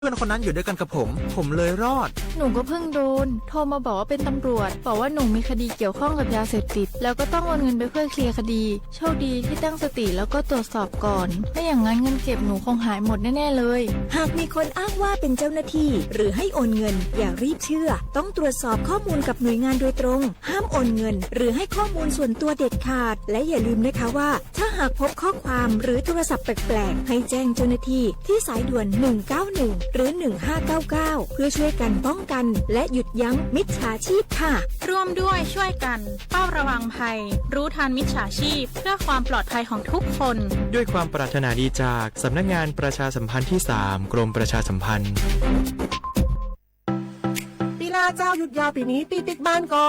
เพื่อนคนนั้นอยู่ด้วยกันกับผมเลยรอดหนูก็เพิ่งโดนโทรมาบอกว่าเป็นตำรวจบอกว่าหนูมีคดีเกี่ยวข้องกับยาเสพติดแล้วก็ต้องโอนเงินไปเพื่อเคลียร์คดีโชคดีที่ตั้งสติแล้วก็ตรวจสอบก่อนไม่อย่างนั้นเงินเก็บหนูคงหายหมดแน่ๆเลยหากมีคนอ้างว่าเป็นเจ้าหน้าที่หรือให้โอนเงินอย่ารีบเชื่อต้องตรวจสอบข้อมูลกับหน่วยงานโดยตรงห้ามโอนเงินหรือให้ข้อมูลส่วนตัวเด็ดขาดและอย่าลืมนะคะว่าถ้าหากพบข้อความหรือโทรศัพท์แปลกๆให้แจ้งเจ้าหน้าที่ที่สายด่วน191หรือ1599เพื่อช่วยกันป้องกันและหยุดยั้งมิจฉาชีพค่ะร่วมด้วยช่วยกันเฝ้าระวังภัยรู้ทันมิจฉาชีพเพื่อความปลอดภัยของทุกคนด้วยความปรารถนาดีจากสำนักงานประชาสัมพันธ์ที่ 3 กรมประชาสัมพันธ์ปีลาเจ้าหยุดยาวปีนี้ปีปิกบ้านกอ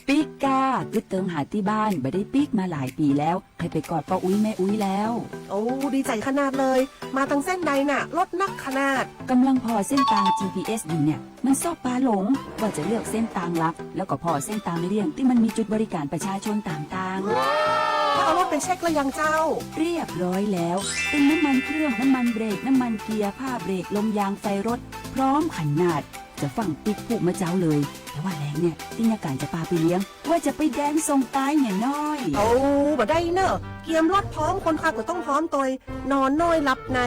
ปิกกาคือเติมหาที่บ้านไม่ได้ปิกมาหลายปีแล้วเคยไปกอดป้าอุ้ยแม่อุ้ยแล้วโอ้ดีใจขนาดเลยมาทางเส้นใดน่ะรถนักขนาดกำลังพอเส้นทาง GPS อยู่เนี่ยมันซอกปลาหลงว่าจะเลือกเส้นทางลับแล้วก็พอเส้นทางเลี่ยงที่มันมีจุดบริการประชาชนต่างๆถ้าเอารถไปเช็คแล้วยังเจ้าเรียบร้อยแล้วเติมน้ำมันเครื่องน้ำมันเบรกน้ำมันเกียร์ผ้าเบรกลมยางไฟรถพร้อมขนาดจะฟังปิกผูกมาเจ้าเลยแต่ว่าแรงเนี่ยที่นาการจะพาไปเลี้ยงว่าจะไปแดงส่งตายเนี่ยน้อยโอ้บ่ได้เนอะเกียมรถพร้อมคนขับก็ต้องพร้อมตัวนอนน้อยหลับใน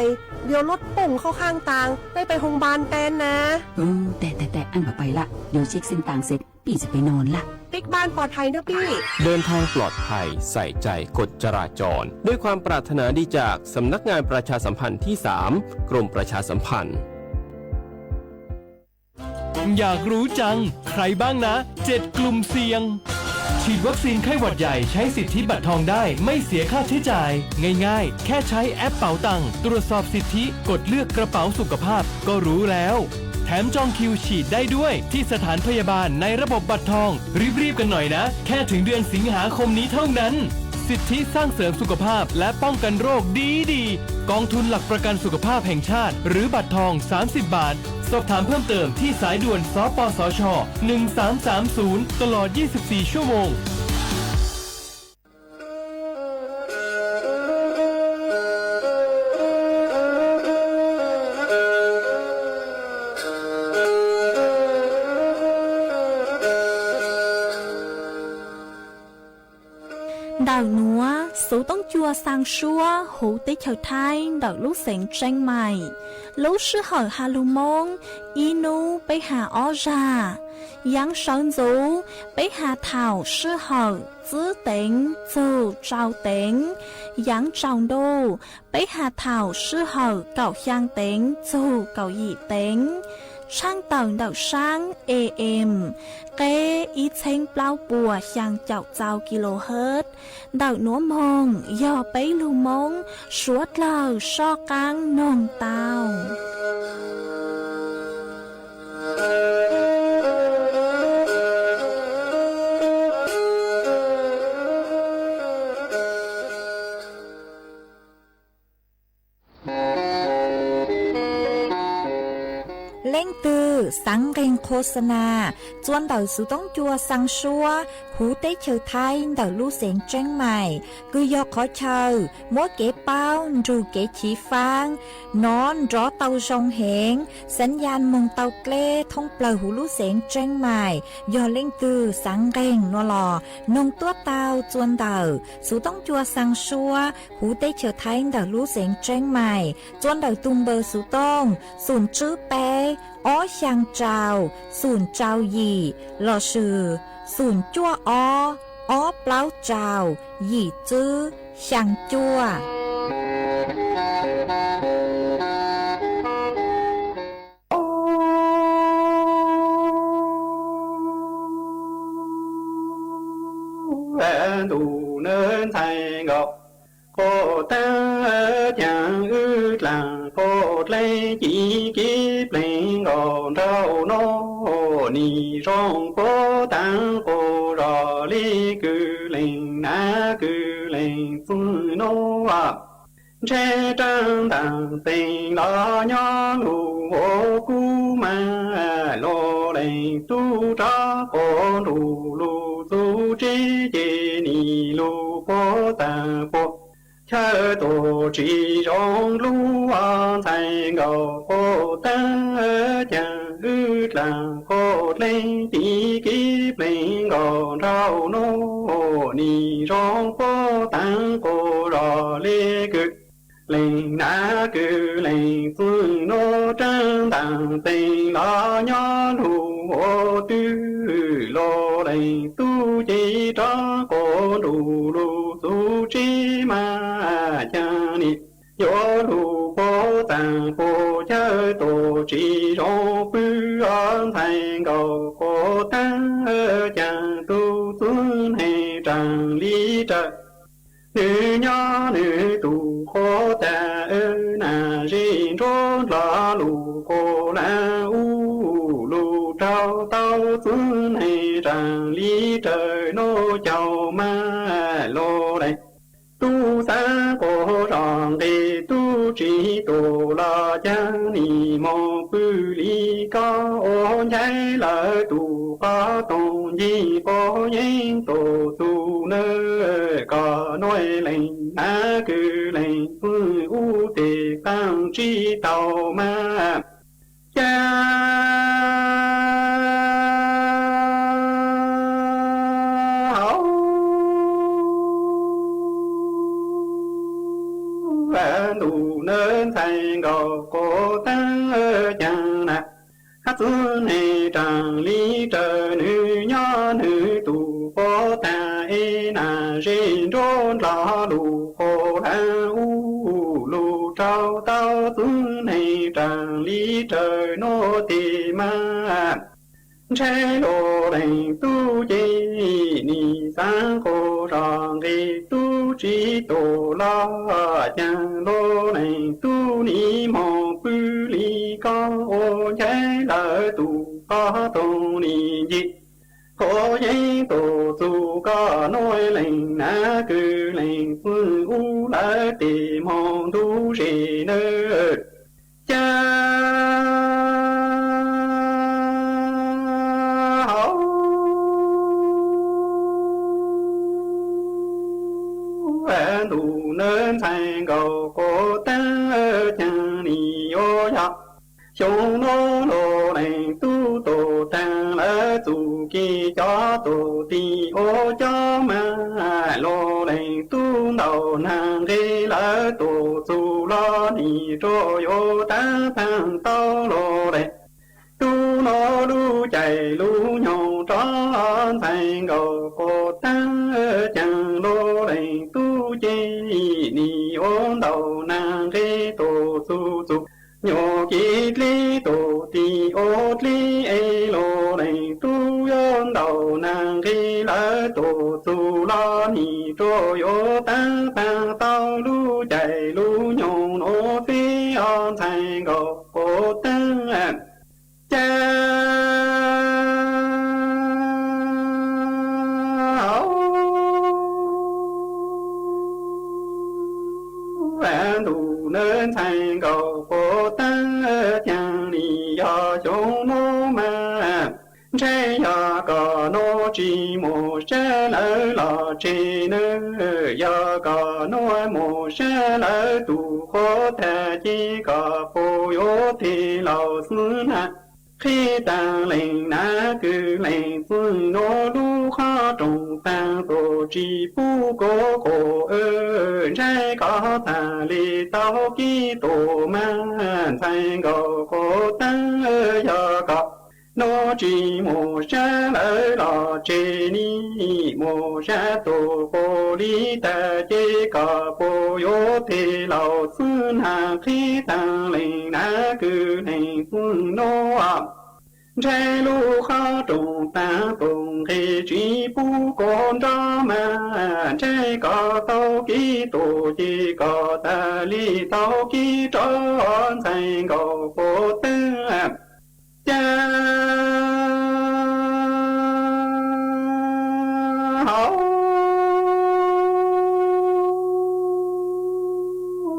เดี๋ยวรถปุ่งเข้าข้างทางได้ไปโรงพยาบาลแตนนะแต่อันมาไปละเดี๋ยวเช็คเส้นทางเสร็จพี่จะไปนอนละปิกบ้านปลอดภัยนะพี่เดินทางปลอดภัยใส่ใจกฎจราจรด้วยความปรารถนาดีจากสำนักงานประชาสัมพันธ์ที่ 3 กรมประชาสัมพันธ์อยากรู้จังใครบ้างนะ7กลุ่มเสี่ยงฉีดวัคซีนไข้หวัดใหญ่ใช้สิทธิบัตรทองได้ไม่เสียค่าใช้จ่ายง่ายๆแค่ใช้แอปเป๋าตังค์ตรวจสอบสิทธิกดเลือกกระเป๋าสุขภาพก็รู้แล้วแถมจองคิวฉีดได้ด้วยที่สถานพยาบาลในระบบบัตรทองรีบๆกันหน่อยนะแค่ถึงเดือนสิงหาคมนี้เท่านั้นสิทธิสร้างเสริมสุขภาพและป้องกันโรคดีกองทุนหลักประกันสุขภาพแห่งชาติหรือบัตรทอง30 บาทสอบถามเพิ่มเติมที่สายด่วนสปสช1330ตลอด24ชั่วโมงĐào núa, số tông chua sang xua, hữu tế chào thai, đào lúc sáng tranh mày. Lúc sư hỏi hà lưu mông, inu bấy hà ó ra. Yang sơn dấu, bấy hà thảo sư hỏi, giữ tính, dù trao tính. Yang trọng đô, bấy hà thảo sư hỏi, cậu giang tính, dù cậu dị tính. Sang tầng đảo sang AM, kế ý chênh bao bùa sang chào chào kHz. Đảo núa mông, do bấy lưu mông, suốt lờ so căng nông tàu. Lên từ sáng ghenโฆษณาจวนเต่าสูต้องจัวสังชัวหูเต้เชอไทยเต่าลู่เสียงแจ้งใหม่คือยอขอเชอมัวเก๋เป้าจูเก๋ฉีฟางนอนรอเต่าชงเหงสัญญาณมงเต่าเกล้ท่องเปล่าหูลู่เสียงแจ้งใหม่ยอเล่งคือสังเร่งนัวหลอนงตัวเต่าจวนเต่าสูต้องจัวสังชัวหูเต้เชอไทยเต่าลู่เสียงแจ้งใหม่จวนเต่าตุงเบอร์สูต้องศูนย์ชื่อแปอ้อช่างเจ้าศูนย์เจ้าหยี่หล่อชื่อศูนย์จั่วอ้อเปล่าเจ้าหยี่จื้อช่างจั่วđủ nên thay ngọc cô ta chẳng ước là cô lấy chỉ kiếp lên ngọn rau nó ni rong cô ta cô rò li cư lên na cư lên phương nó à che trang tàng tình lo nhó lù ô cu ma lo lên tu ra cô lù lù tu chi chi ni lù cô ta cô chớ tổ chỉ rong lu an thành ngầu cô ta chẳng ư làng cô lên tí kíp lên ngầu rau nô ni rong cô tăng cô rò lê cực lên ná cư lên phương nô trang tàng tình lo nhon hù ô tư lô lên tu chỉ cho cô đủ đủ tu chi mà cha ni yo đủ cô tàng cô chơi tổ chỉ rong bư an thành cầu cô tăng chàng tu tuân hay tràng lý trợ nữ nhỏ nữ tù khó ta na riêng rốt la lù cô la u lù trao tao tuân hay tràng lý trời nô chào ma lô đây tu sa cô rong đi tu chỉ tổ la cha ni mô bư lý có ôn trái lợi tu có tôn di có nhiên tổ tu nơ có nói lên á cư lên phương u tề tăng tri tàu ma cha đủ nên thành cầu cô tăng chẳng nè hát xuân này tràng lý trời nữ nhỏ nữ tù cô ta ê nà rên rôn la lù cô la u lù trao tao xuân này tràng lý trời nô tì ma trái lô đành tu chi ni sáng cô rong đi tu chỉ tổ la chẳng lô đành tu ni mong bư lý có ô trái lỡ tu có tôn ni gì có giấy tổ tu có nói lệnh ná cư lệnh phương u lỡ tìm hồn tu gì nữa cha đủ nên thành cầu cô ta chẳng ni ô ya chúng nó lô này tu tổ tăng lỡ tu kỳ cho tổ ti ô cho mà lô này tu đầu nàng đi lỡ tổ tu lo ni trôi ô ta tăng tao lô này tu nó lu chạy lu nhau tròn thành cầu cô tăng chẳng lô này tu chi ni ôn đầu nàng đi tổ tu tu nhô kít li tổ ti ô li ê lô này tu ôn đầu nàng đi lỡ tổ tu lo ni trôi ô tăng tăng tao lu chạy lu nhau nô phi on thành cầu cô tăng cha đủ nên thành cầu cô tăng chẳng đi do chúng nó mà trái ya có nó chỉ một sẽ lỡ là chỉ nữa ya có nó một sẽ lỡ tu khó thể chỉ có phô yếu thì lâu xưa nè khi ta lên ná cứ lên phương nó lu khó trồng tăng tổ chỉ bu cố khổ trái có thà li tao ký tổ man thành cầu cố tăng ya có nó chỉ một sa lỡ lò chê ni một sa tổ cô lý ta chê có cô yếu thì lầu xuân hà khi tăng lên ná cứ lên phương nô trái lu khó trùng ta tùng thì chỉ bu con ra mà trái có tao ký tổ chỉ có ta lý tao ký tròn thành cầu cô tăng cha hậu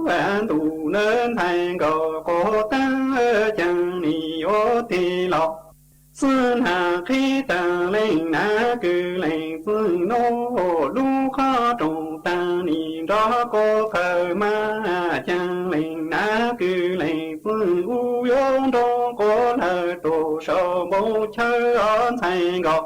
vạn tù nên thành cầu cô tăng chẳng ni ô thì lọc xuân hà khi ta lên ná cứ lên phương nô lu khó trùng ta ni rõ đó có khờ ma chẳng linh ná cứ linh phương u yong đó có lờ tổ sầu bố chơi on thành gọc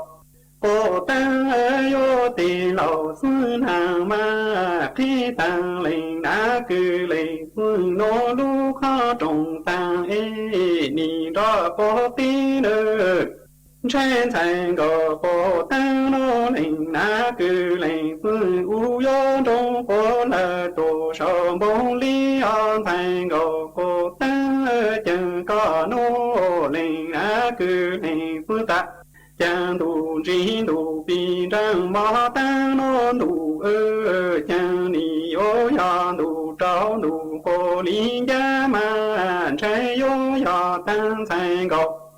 cô tăng yo tì lầu xuân hàng ma khi tăng linh ná cứ linh phương nô lu khó trồng tăng ê ni đó có tí nữa trên thành gò cô tăng nô linh ná cứ linh phương u yo đông cô lờ tổ sầu bông li on thành gò cô tăng chẳng có nô linh ná cứ linh phương ta chẳng đủ trí đủ bi răng mò tăng nô đủ chẳng ni yo ya đủ trao đủ cô li gia mà trái yo ya tăng thành gò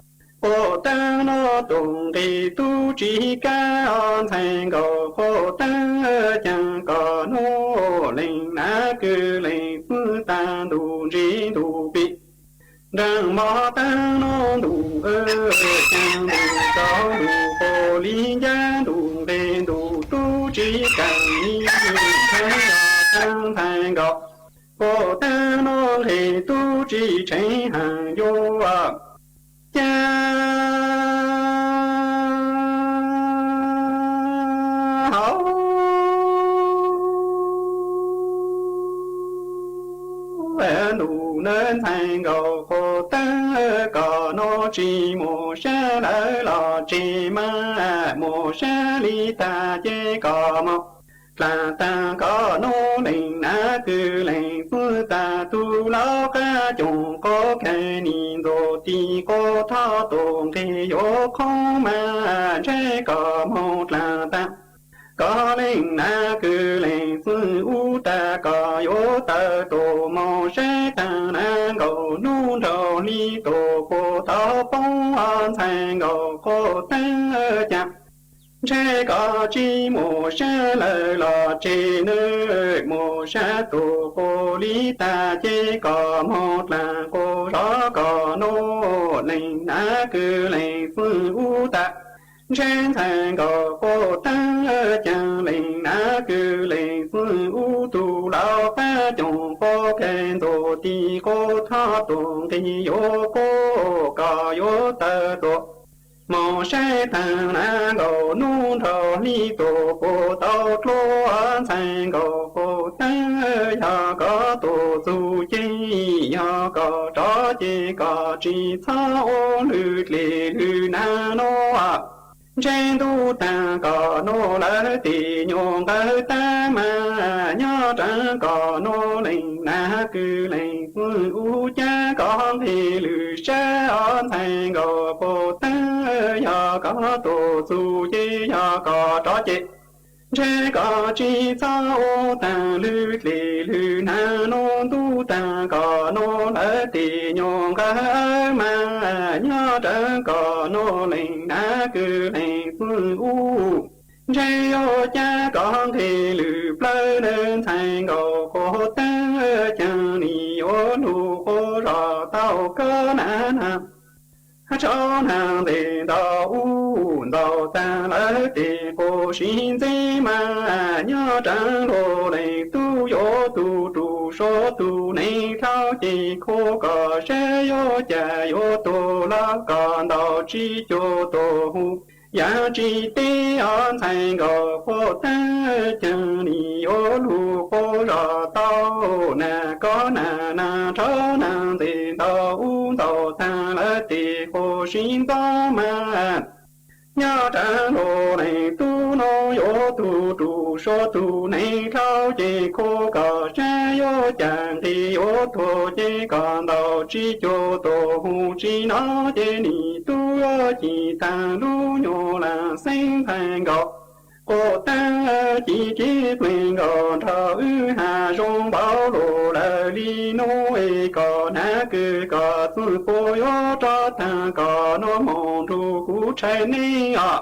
cô tăng nó tùng thì tu trí ca on thành cầu cô tăng chẳng có nô linh ná cứ linh phương ta đủ trí đủ bị rằng mò tăng nó đủ chẳng đủ có đủ cô lý gia đủ về đủ tu trí càng ni thấy tăng thành cầu cô tăng nó thì tu trí cháy hàng vô cha hậu về đủ nên thành cầu cô tăng có nó chỉ một sa lỡ lò chỉ mà một sa li ta chế có một là ta có nô linh ná cứ linh phương ta tu lao ca chung có cái nhìn đồ ti có thao tồn thì yo không mà chế có một là ta có linh ná cứ linh phương u ta có yo ta tổ mô sẽ ta na cầu nu đầu li tổ cô thao phong an thành cầu cô tăng chạm chế có chi mô sa lờ lò chế nơi mô sa tổ cô lý ta chế có một là cô rõ có nô linh ná cứ linh phương u ta trên thành có cô tăng chẳng linh ná cứ linh phương u tu lao phá chồng cô khen tổ ti cô tha tồn thì yo cô có yo tơ tổ mô sẽ thằng na gầu nu thọ li tổ cô tao lô an thành gầu cô tăng ya có tổ du chi ya có trò chi có chi tha ô lư lì lư na nô à trên tu ta có nô lỡ tì nhung cơ ta mà nhớ chẳng có nô linh na cứ linh phương u cha con thì lư sẽ an thành gầu cô tăng ya có tổ du chi ya có trò chi chế có chi sao ta lư lì lư na nô tu ta có nô lỡ tì nhung cơ mà nhớ chẳng có nô linh na cứ linh phương u chế ô cha con thì lư plơ nên thành gầu cô tăng chẳng ni ô nu cô rõ tao cơ na na cho nàng thì đau ta lỡ thì cô xin gì mà nhớ trang đồ này tu yo tu trụ số tu này thao chỉ cô có sẽ yo cha yo tu la còn đau chỉ cho tu giá trị tế an thành gò cô ta chẳng ni yo lu cô rõ tao nà có nà cho nàng thì đau ta lỡ thì cô xin to mà nhớ trả đồ này tu nó yo tu trụ số tu này thao chỉ cô có sẽ yo chẳng thì yo thô chỉ còn đau chỉ cho tổ hù chỉ nó chỉ ni tu yo chỉ ta lu nhô là sinh thành gọc cô ta chỉ mình còn thở hà rong bảo lộ là đi nôi còn na cứ có tu cô yo cho ta có nó mong tu cú trái ni à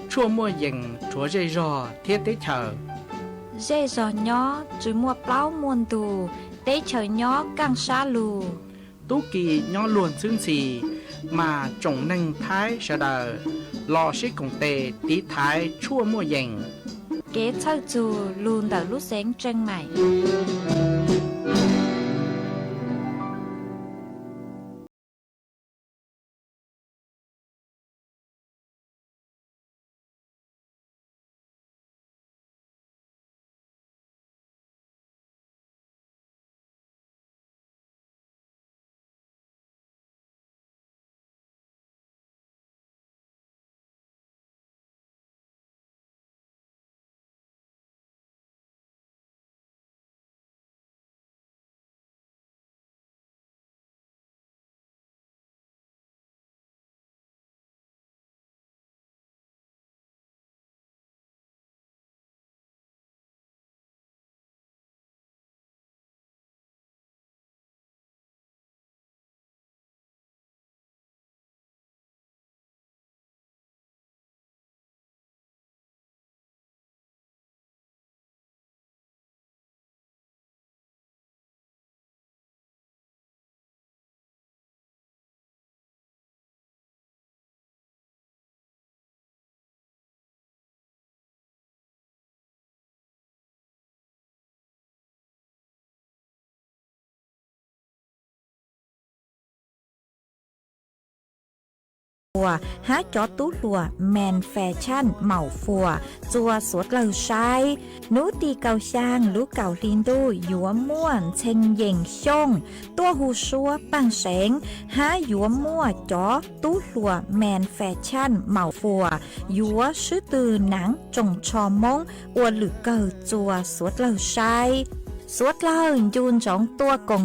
chua mua dừng chúa dây rò thiết tế chờ dây rò nhỏ chỉ mua plau muôn tù tế chờ nhỏ càng xa lù tú kỳ nhỏ luồn xương xì mà trồng nâng thái sợ đờ lo sĩ cùng tề tí thái chua mua dành kế thao chù luôn đảo lúc sáng trăng mày há chó tú lùa menแฟชั่นเหมาฟัวจัวสวดเหล่าใช้นูตีเกาช่างลูกเก่าลินดูหยัวม่วนเชงเย่งช่งตัวหูชัวปังแสงหาหยัวมั่วจ๋อtúลวแมนแฟชั่นเหมาฟัวหยัวชื่อตือหนังจงชอมงอวดหรือเกิดจัวสวดเหล่าใช้สวดเหล่ายูนจองตัวกง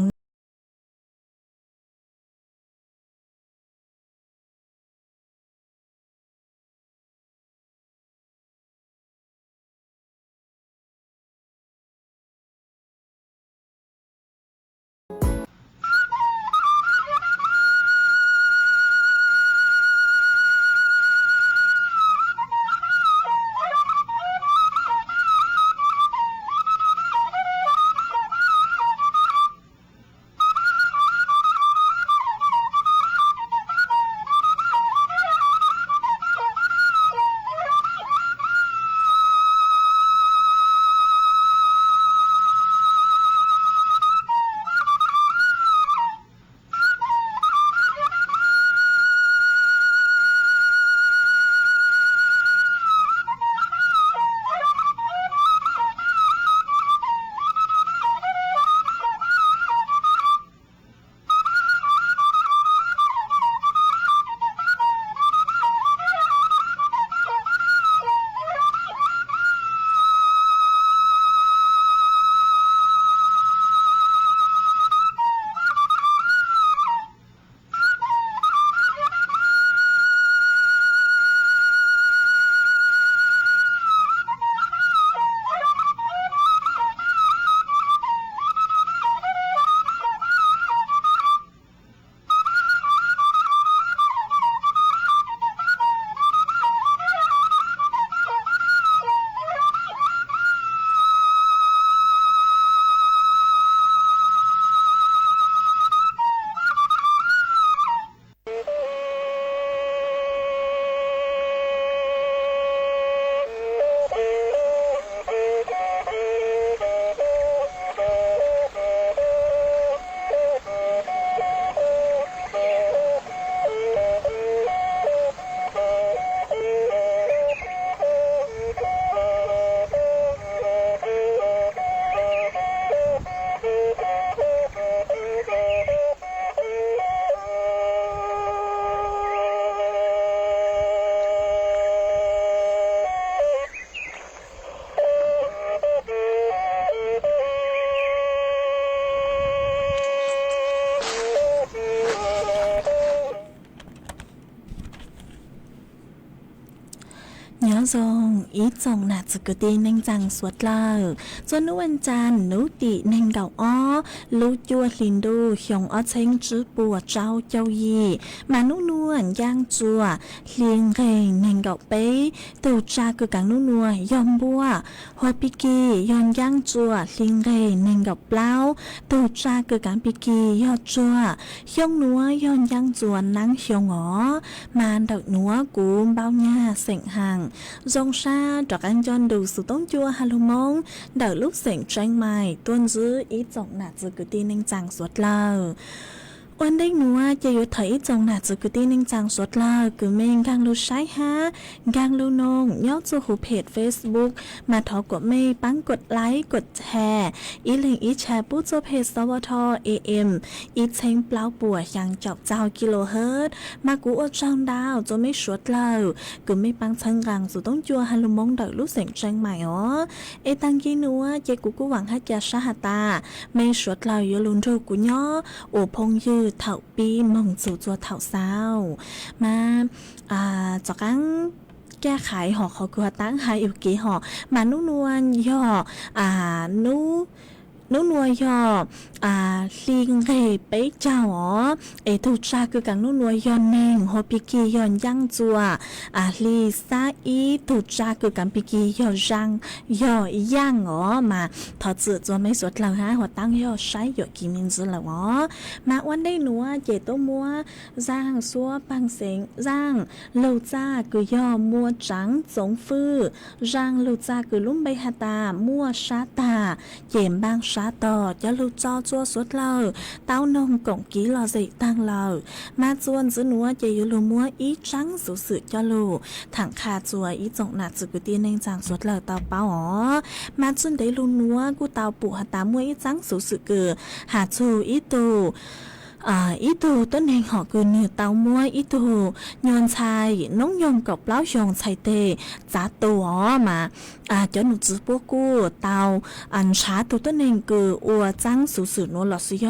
จงอีจงน่ะจะกระตีนังจังสวดเล่าจนนุวันจันนุตินังเก่าอ้อลูจัวลินดูหยงอ้อเชงจื้อปัวเจ้าเจ้ายีมานุนวลย่างจัวเลียงเรงนังเก่าเป้ตูจากึกังนุนัวยอมบัวหัวปิกียอนย่างจัวเลียงเรงนังเก่าเปล่าตูจากึกังปิกียอดจัวหยงนัวยอนย่างจัวนังหยงอ๋อมาดักนัวกูเบ้าหน้าเสียงห่างจงชาดอกอันจอนดูสุต้องจัวฮาลุมงเดาลูกเสียงแจ้งใหม่ต้นซื้ออีจงหนาจะกึตีนังจังสวดเล่าวันได้หนัวจะอยู่ถอยจงหนาจะกึตีนังจังสวดเล่าคือเมงกังลูใช้ฮะกังลูนงย่อจูหูเพจ Facebook มาถอกดเมย์ปังกดไลค์กดแชร์อีลิงอีแชร์ปู้โจเพจสวท AM อีเชงเปล่าปัวยังจอบเจ้ากิโลเฮิรตมากูอดจังดาวจะไม่สวดเล่าคือไม่ปังชังกังสุต้องจัวฮัลโลมงดักลูกเสียงแจ้งใหม่อ๋อเอตังกีนัวเจกูหวังฮัจยาชาหตาไม่สวดเล่าอยู่ลุนทูกูย่อโอพงยืดเถ่าปีมงสู่จัวเถ่าเศร้ามาจากกังแก้ไขหอเขาคือตั้งหายอยู่กี่หอมานุ่นวลย่อนุ่นวลย่อลิงเรไปเจ้าอ๋อทุชาคือกังนุ่นวลย้อนเน่งโฮปิกีย้อนย่างจัวลีซาอีทุชาคือกังปิกีย้อนย่างอ๋อมาถอดจืดจัวไม่สวดเราฮะหัวตั้งย่อใช้หยดกี่มินจือแล้วอ๋อมาวันได้หนัวเจโตมัวร่างซัวปังเสงร่างโลจ้าคือย่อมัวจังสงฟื้อร่างโลจ้าคือลุ่มใบหาตามัวชาตาเยี่ยมบางชาต่อจะลูกจอจัวสวดเราเต้านมกงกี้รอสิตั้งเรามาจวนจื้อหนัวเจยุลูมัวอีจังสุสือจะลูถังคาจัวอีจงหนักจุกุตีในจังสวดเราเต้าเป้าอ๋อมาจนได้ลูนัวกูเต้าปู่หาตามัวอีจังสุสือเกือหาจูอีตูอีตูต้นแห่งหอกคือเนื้อเต้ามัวอีตูยอนชายน้องยงกับเล้ายองชายเตจ้าตัวมาเจ้าหนูจื้อพวกกูเต้าช้าตัวต้นแห่งคืออัวจังสุนัวหลอดสุย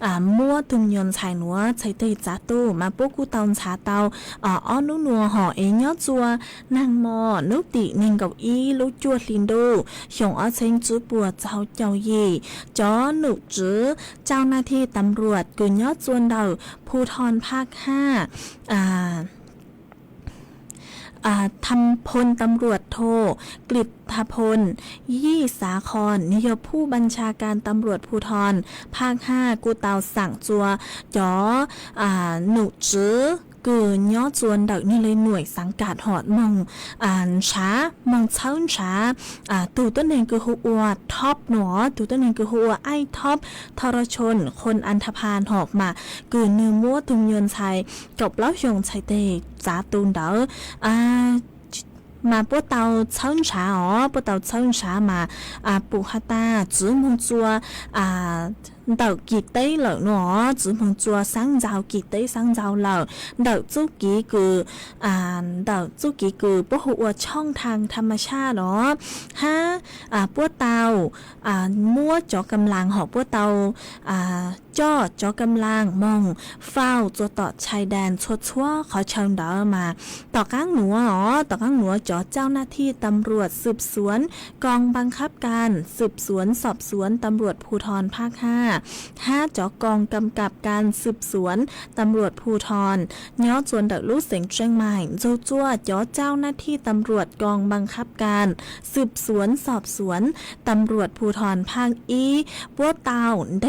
อมัวตุงยอนชายนัวชายเตจ้าตัวมาพวกกูเต้าช้าเต้าอ้อนุนัวห่อเอ็นยอจัวนางมอนุติเน่งกับอีลูกจัวลินดูหยงอ้อเชงจื้อปัวเจ้าเจ้ายีจ้อหนูจื้อเจ้าหน้าที่ตำรวจกุญยอจวนเดาภูธรภาค5ทำพลตำรวจโทกฤษฐพลยี่สาครนายกผู้บัญชาการตำรวจภูธรภาค5กูเตาสั่งจัวจ๋อหนูจื้อเกินย่อจวนดักนี่เลยหน่วยสังกัดหอดมองช้ามองเช้าช้าตู่ต้นเองคือหัวท็อปหนอตู่ต้นเองคือหัวไอท็อปทรชนคนอันธพาลหอกมาเกินเนื้อมัวตุงยนชัยกับเล้ายงชัยเตจ้าตูนเดอมาปวดเตาเช้าช้าปวดเตาเช้าช้ามาปูฮาตาจื้อมงจัวđậu kỳ tế lợn nó chỉ mong chùa sáng giàu kỳ tế sáng giàu lợn đậu chú kỳ cử đậu chú kỳ cử bố hộช่องทางธรรมชาติเนาะพวกเตามั่วจอกำลังหอบพวกเตาจ่อจอกำลังมองเฝ้าตัวต่อชายแดนชั่วขอเชิญเดอมาต่อก้างหนัวต่อก้างหนัวจ่อเจ้าหน้าที่ตำรวจสืบสวนกองบังคับการสืบสวนสอบสวนตำรวจภูธรภาค5จอกองกำกับการสืบสวนตำรวจภูธรย้อจวนเดอลู่เสียงเชียงใหม่จั่วจ่อเจ้าหน้าที่ตำรวจกองบังคับการสืบสวนสอบสวนตำรวจภูธรภาคปัวเตาเด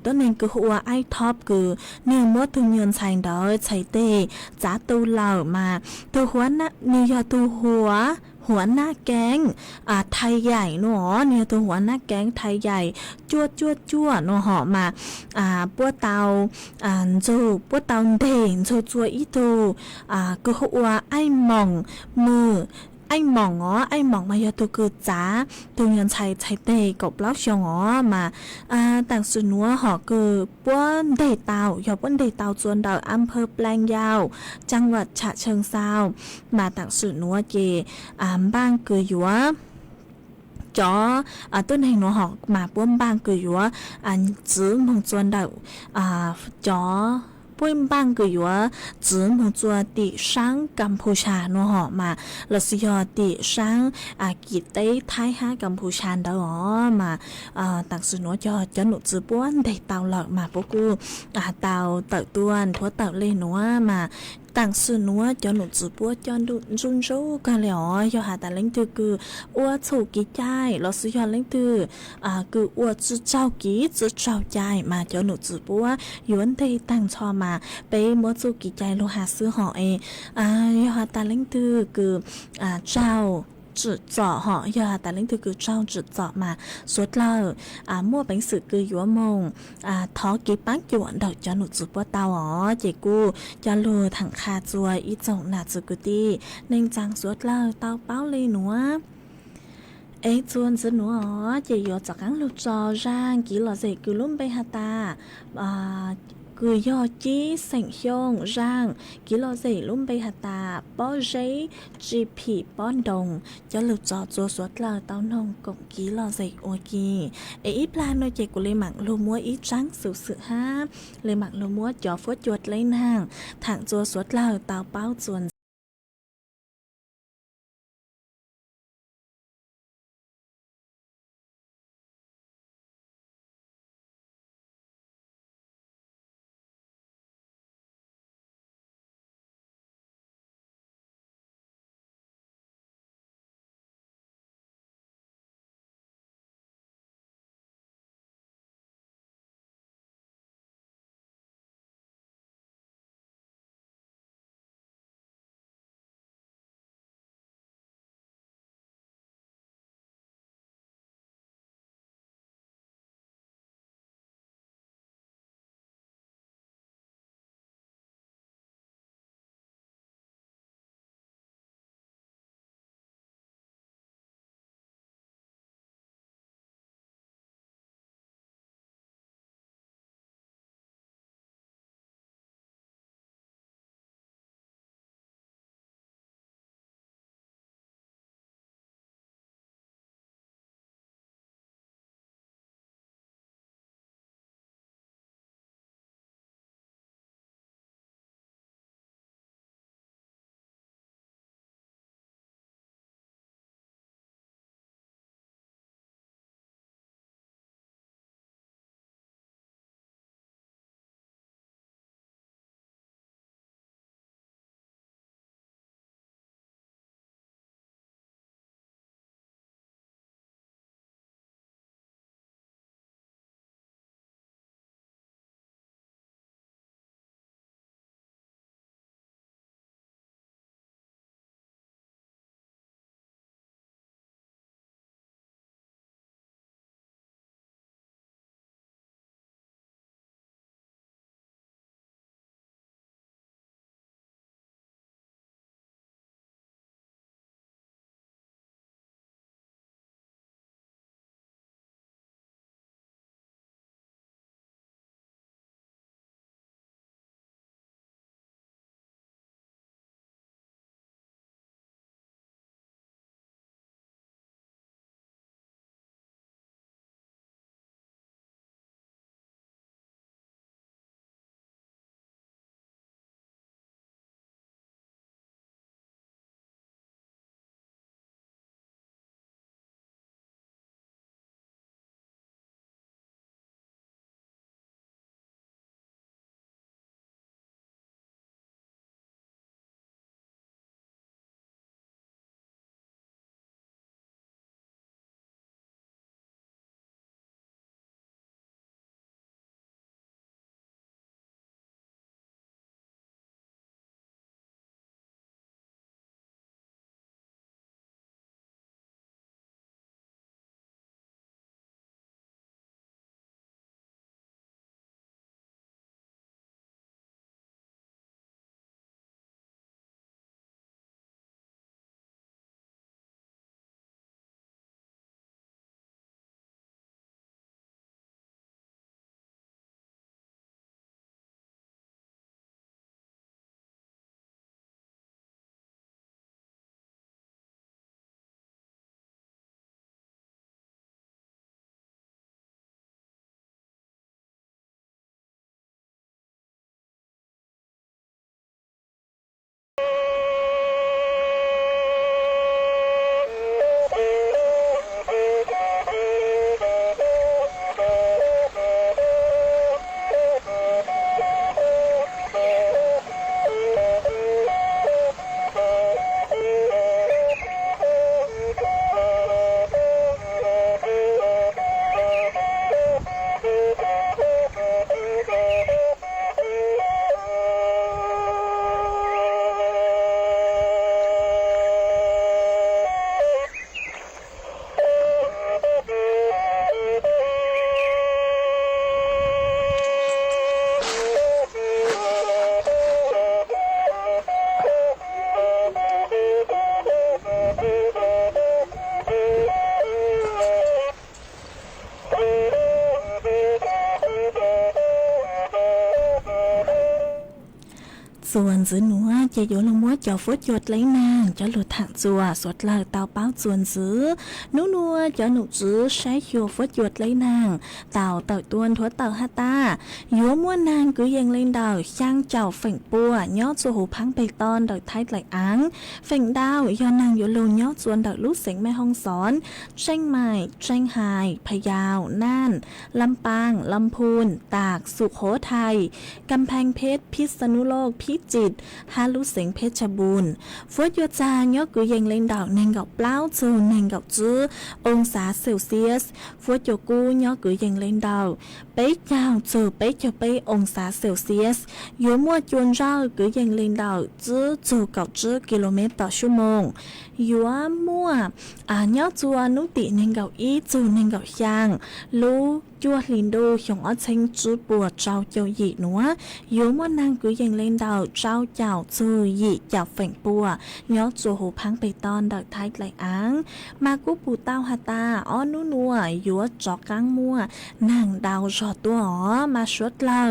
ต้นเองคือหัวไอท็อปคือเนื้อมดทุงยนชัยดอยชัยเตจ้าตูเหล่ามาตัวหัวหน้าเนื้อตัวหัวหน้าแก๊งไทยใหญ่เนาะเนี่ยตัวหัวหน้าแก๊งไทยใหญ่จั่วเนาะหอมาปัวเตาปัวเตาเด่งจั่วอีตูคือหัวไอหม่องมือไอหม่องไอหม่องมายาตัวคือจ้าตัวยันชัยเตกบเล้าชงมาต่างสุนัวหอคือป้วนเดเตาหยอบป้วนเดเตาจวนเดาอำเภอแปลงยาวจังหวัดฉะเชิงเทรามาต่างสุนัวเกบ้างคืออยู่จอต้นแห่งหนูหอกมาป้วนบ้างคืออยู่จื้อมงจวนเดาจอ ปุ้ยบ้างก็อยู่ว่าจื้อหมูจัวติช้างกัมพูชาเนาะหอมาแล้วสิยอติช้างกีเต้ไทยฮะกัมพูชาเด้อมาตักสุนัวจอจะหนุจื้อป้วนได้เตาหลอกมาพวกกูเตาเต่าต้วนทั่วเต่าเลยนัวมาต่างสื่อนัวจอหนุจือปัวจอนดุจุนโจกันเลยอ๋อยอหาแต่เล่งตือคืออ้วถูกกี่ใจเราซื้อยอเล่งตือคืออ้วจื้อเจ้ากี่จื้อเจ้าใจมาจอหนุจือปัวยวนที่ตั้งชอมาไปมัวจูกี่ใจโลหะซื้อห่อเอยอหาแต่เล่งตือคือเจ้าจืดจ่อเหาะยาแต่เล่นคือเจ้าจืดจ่อมาสวดเล่ามั่วเป็นสื่อคือยัวมงท้อกีปักหยวนดอกจอหนุจืดปัวเตาอ๋อเจกูจะลูถังคาจัวอีจงหนาจืกุตีเน่งจังสวดเล่าเตาเป้าเลยหนัวชวนจะหนัวอ๋อเจยอจากกังลูกจอร่างกี่หล่อเจคือลุ่มไปหาตาคือยอจีเสียงยงร่างกิโลเซลุ่มไปหาตาป้อเจจีผีป้อนดงจะหลุดจอจัวสวดลาเต้านงกงกิโลเซโอกีอีปลาโนเจกุเลยหมักลูมัวอีจังสุสือฮาเลยหมักลูมัวจอฟวดจวดเลยนางทางจัวสวดลาเต้าเป้าจวน ส่วนจื้อหนัวจะอยู่ลงมัวเจ้าฟดหยดเลยนางจะหลุดถังจัวสดเลยเตาเป้าส่วนจื้อนัวจะหนุจื้อใช้หัวฟดหยดเลยนางเต่าตัวนทัวเต่าฮาตายัวมัวนางกือยังเล่นดาวช่างเจ้าเฝ่งปัวยอดจูหูพังไปตอนดอกไทยไหลอ้างเฝ่งดาวยอนางอยู่ลงยอดจวนดอกลูกเสียงแม่ห้องสอนเชียงใหม่เชียงรายพะเยาน่านลำปางลำพูนตากสุโขทัยกำแพงเพชรพิษณุโลกพิจิตรฮาลุเสียงเพชรบูรณ์ฟดยจายอกือยังเล่นดาวในกับเปล่าจูในกับจื้อองศาเซลเซียสฟดยกูยอกือยังเล่นดาวเป๊ะยาวจูเป๊ะจะเป๊ะองศาเซลเซียสยัวมัวจวนเจ้ากือยังเล่นดาวจื้อจูกับจื้อกิโลเมตรต่อชั่วโมงยัวมัวยอจัวนุติในกับอีจูในกับยางลูจัวลินดูหยงอ้อเชิงจูปัวเจ้าเจ้าหยีหนัวยัวมัวนางกือยังเล่นดาวเจ้าเจ้าจูหยีเจ้าเฝ่งปัวยอจัวหูพังไปตอนดอกไทยไหลอ้างมากุปูเต้าฮาตาอ้อนัวยัวจอกกลางมัวนางดาวจอตัวอ๋อมาชดเล่า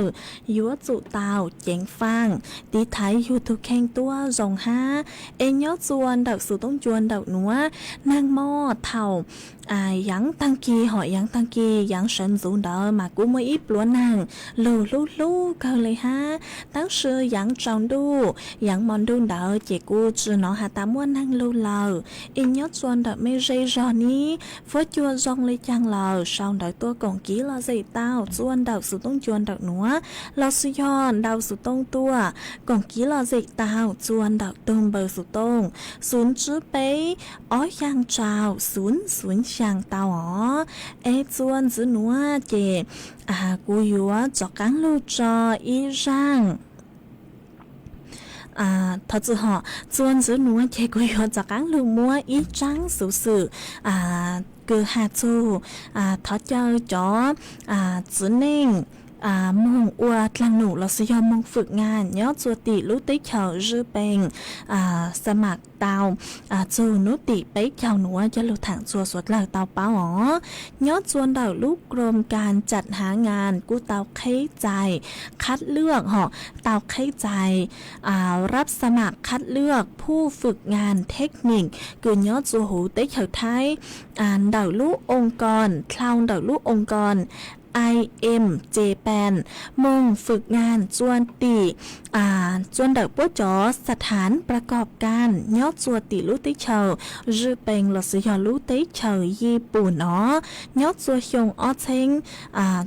ยัวจุเต้าเจ๋งฟังตีไทยอยู่ทุกแข่งตัวจงห้าเอ็นยอจวนดอกสู่ต้องจวนดอกหนัวนางหม้อเท่ายังตังกีหอยยังตังกียังเฉินสูงเดอมากูไม่อีปลัวนางลูเกาเลยฮะตั้งชื่อยังจองดูยังมอนดูเดอเจกูจือน้องหาตาม้วนนางลูเลออินยอดจวนดอกไม่ใจจอนี้ฟดจัวจองเลยจังเลอชาวดอกตัวกงกี้เราใจเต้าจวนดอกสู่ต้องจวนดอกหนัวเราสุยอนดาวสู่ต้องตัวกงกี้เราใจเต้าจวนดอกตึงเบอร์สู่ต้องศูนย์จื้อเป๊อ้อยังเจ้าศูนย์ช่างเตาอ๋อจวนจื้อหนัวเจกูอยู่จอกกังลูจออีร่าง他之后专职奴结果要จะกังลูมัวอีจังสื่อคือหาจู他叫จอจื้อเน่งมงอวดหลังหนูเราสยอมมงฝึกงานยอดจัวติลุติเฉาจื้อเป็นสมัครเตาจูนุติไปเจ้าหนูจะลุถังจัวสวดเหล่าเตาเป้าอ๋อยอดจวนดาวลูกกรมการจัดหางานกูเตาเข้ใจคัดเลือกเตาเข้ใจรับสมัครคัดเลือกผู้ฝึกงานเทคนิคคือยอดจัวหูเต็กเฉาไทยดาวลูกองค์กรคลาวดาวลูกองค์กรIM Japan มงฝึกงานจวนติจวนเด็กป้จอสถานประกอบการยอดจวติลุติเชอจือเป็นหลสยอลุติเชอญี่ปุ่นยอดจวชงอ้อเชง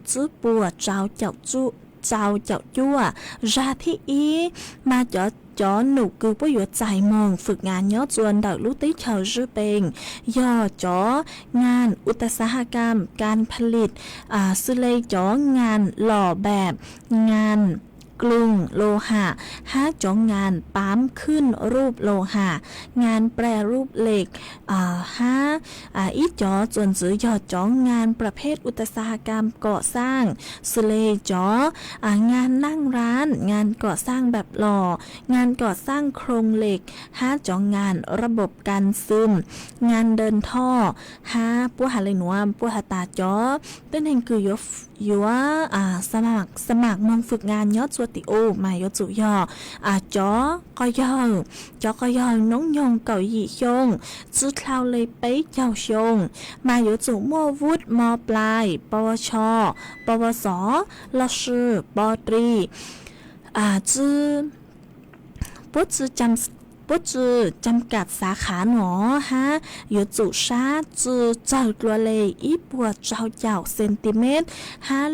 จื้อปัวเจ้าเจ้าจั่วราที่อีมาจอหนูคือประโยชน์ใจมองฝึกงานยอดจวนดอกลุติเฉาจื้อเป็นย่อจองานอุตสาหกรรมการผลิตสุเลยจองานหล่อแบบงานกลุ่งโลหะจองานปั๊มขึ้นรูปโลหะงานแปรรูปเหล็กอีจอจนจื้อยอดจองงานประเภทอุตสาหกรรมก่อสร้างสุเลจองานนั่งร้านงานก่อสร้างแบบหล่องานก่อสร้างโครงเหล็กจองงานระบบการซึมงานเดินท่อปัวหาเลยหนัวปัวหาตาจอต้นแห่งคือยสมัครมองฝึกงานยอดจวติโอมายจุยจอก็ย่อน้องยงเก่าหยี่ชงจื้อคลาวเลยไปเจ้าชงมายจุมั่ววุฒิมปลายปวชปวสลชื่อปตรีจื้อปุ๊จื้อจำกัดสาขาหนออยู่จุชาจือเจ้าตัวเลยอีปวดเจ้าเซนติเมตร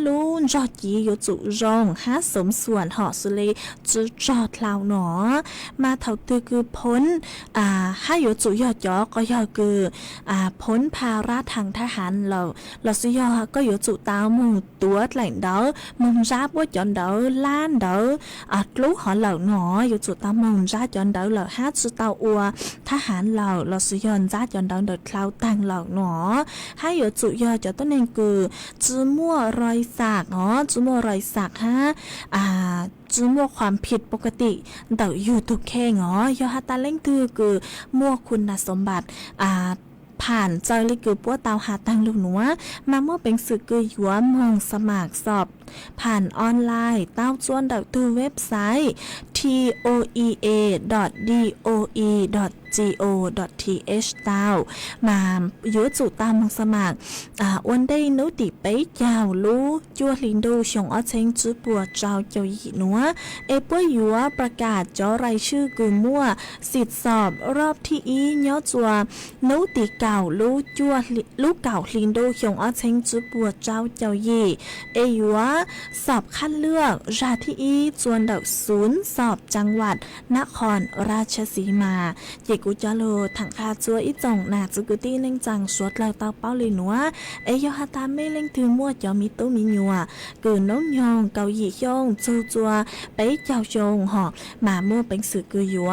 ลูนจอดยีอยู่จุรงสมส่วนสุเลยจือจอดลาวหนอมาเท่าตือคือพ้นอยู่จุยอดจอก็ยอคือพ้นภาระทางทหารเราสุยอก็อยู่จุตาวมุงตัวแหล่งเดอมุงราบว่าจอนเดอล้านเดอลูกเหล่าหนออยู่จุตาวมุงราจอนเดอเหล่าจื้อเตาอัวทหารเราสุยอนจ้าจอนดังเดือดคลาวตังเหล่าหนอให้อยู่จุยอจะต้นเองคือจื้อมั่วรอยสักจื้อมั่วรอยสักจื้อมั่วความผิดปกติเดาอยู่ทุกแข่งยอฮัตตาเล่งคือมั่วคุณสมบัติ ผ่านจอยลิกือปัวเตาหาตังลูกหนัวมาเมื่อเป็นสื่อกือหยัวมองสมัครสอบผ่านออนไลน์เต้าจวนดาวตูเว็บไซต์ toea.doe.go.th เต้ามายุจุตามมองสมัครวันได้นุติไปยาวรู้จัวลินดูชงอ้อเชงจื้อปัวเจ้าเจ้าหยีหนัวปัวหยัวประกาศจ่อรายชื่อกือมั่วสิทธิสอบรอบที่อีย่อจัวนุติเก่ารู้จัวลูกเก่าลินดูชงอ้อเชงจื้อปัวเจ้าเจ้าหยีหยัวสอบคัดเลือกราที่อีจวนดอกศูนย์สอบจังหวัดนครราชสีมาเยกุจาโลถังคาจัวอีจงนาจุกุตี้เล่งจังสวดเราเตาเป้าเลยหนัวยอฮาตาไม่เล่งถือมั่วจอมีตู้มีหยัวกือน้องยองเกาหยียงจูจัวไปเจ้าจงหอมามั่วเป็นสื่อกือหยัว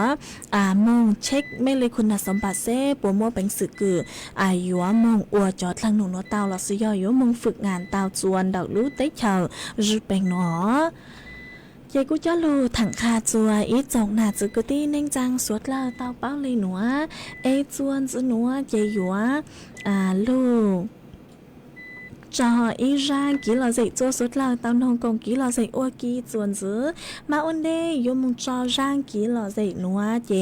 มงเช็คไม่เลยคุณสมบัติเซ่ปัวมั่วเป็นสื่อกือหยัวมงอัวจอดทางหนุ่นเตาหลักสุยอยมงฝึกงานเตาจวนดอกรู้เตเฉารูเป็นหนอเยกุจาลูถังคาจัวอีจงนาจุกตี้เน่งจังสวดลาเตาเป้าเลยหนัวจวนจุหนัวเยหยัวลูจออีร่างกี่หล่อใจจัวสุดเราตามนองกงกี่หล่อใจอ้วกี่จวนซื้อมาอันเดยยมงจอร่างกี่หล่อใจนัวเจ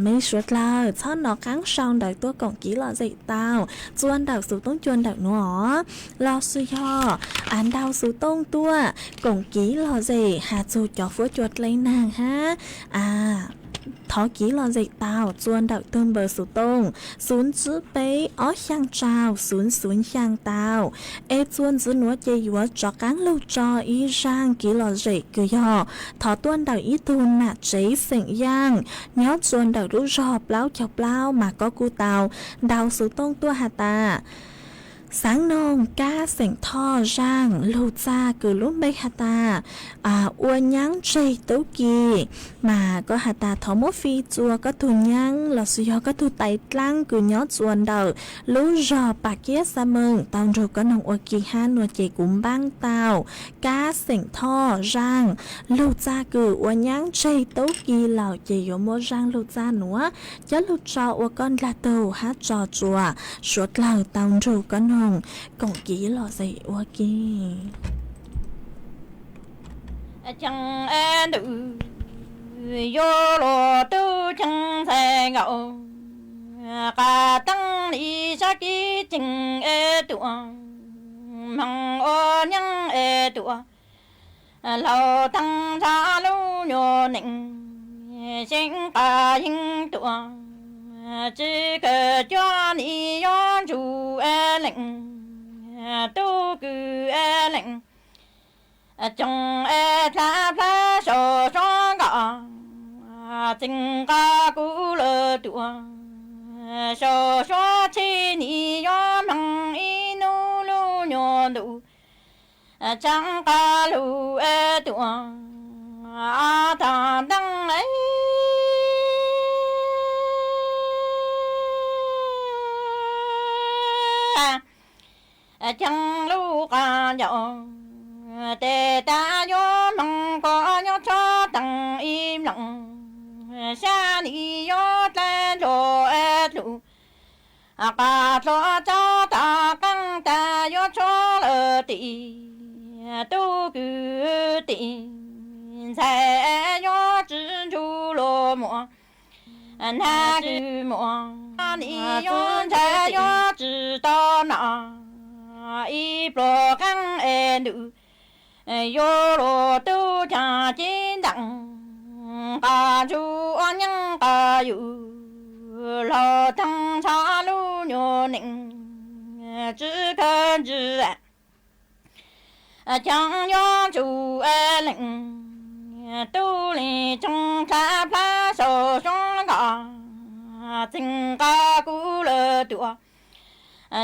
ไม่สุดเราช่อนดอกข้างซองดอกตัวกงกี่หล่อใจเต้าจวนดอกสูต้องจวนดอกหนัวลอสุยอดาวสูต้องตัวกงกี่หล่อใจหาจูจอฟัวจวดเลยนางฮะทอกี่หลอใจเต้าจวนดอกเติมเบอร์สุตงศูนย์จื้อไปอ้อช่างเจ้า00ช่างเต้าจวนจื้อหนัวเจยัวจอกังลูกจออีร่างกี่หลอใจเกยอทอต้วนดอกอีตูนน่ะเจ๊เสียงย่างเนี้ยจวนดอกรู้รอบเปล่าเจ้าเปล่ามาก็กูเต้าดาวสุตงตัวหาตาสังนงก้าเสียงท่อร่างลูจ้ากือลุ่มใบหาตาอวนยังเจตุกีมาก็หาตาทอมฟีจัวก็ทุนยังหลอสุยอก็ทุไตตั้งกือยอดจวนเดาลูรอปากเกียสมึงตอนโรก็นองอวกีห้าหนวดเจกุมบ้างเตาก้าเสียงท่อร่างลูจ้ากืออวนยังเจตุกีเหล่าเจโยโมร่างลูจ้าหนัวจะลูจออวก้อนลาโตฮัจอจัวสวดเหล่าตอนโรก็นองกงกี้หล่อใส่วัวกี้จังดูโยโลตูจังใส่เงากาตั้งอีสักกี่จิงตัวมังโอยังตัวเราตั้งชาลูโยหนึ่งสิงกายิงตัวchỉ có cho ni yon chủ lệnh tu cử lệnh trong ta phá sổ xóa gõ tình ca cũ lơ tua sổ xóa chi ni yon bằng in nu lu nhon đủ chẳng ca lu tua ta đăng ấy chẳng lu ca dạo tề ta yo mong có yo cho tăng im lặng xa ni yo ta lo lu ca lo cho ta căng ta yo cho lơ ti tu cứ ti sẽ yo chỉ chu lo mo na cứ mo ni yo sẽ yo chỉ to na y pro căng nữ yo lo tu cha chín đặng ca chu an nhân ca yu lo thăng cha lu nhô nịnh chỉ cần chỉ chẳng yo chu lệnh tu li trong ta pha sổ trong gà tình ca cũ lơ tua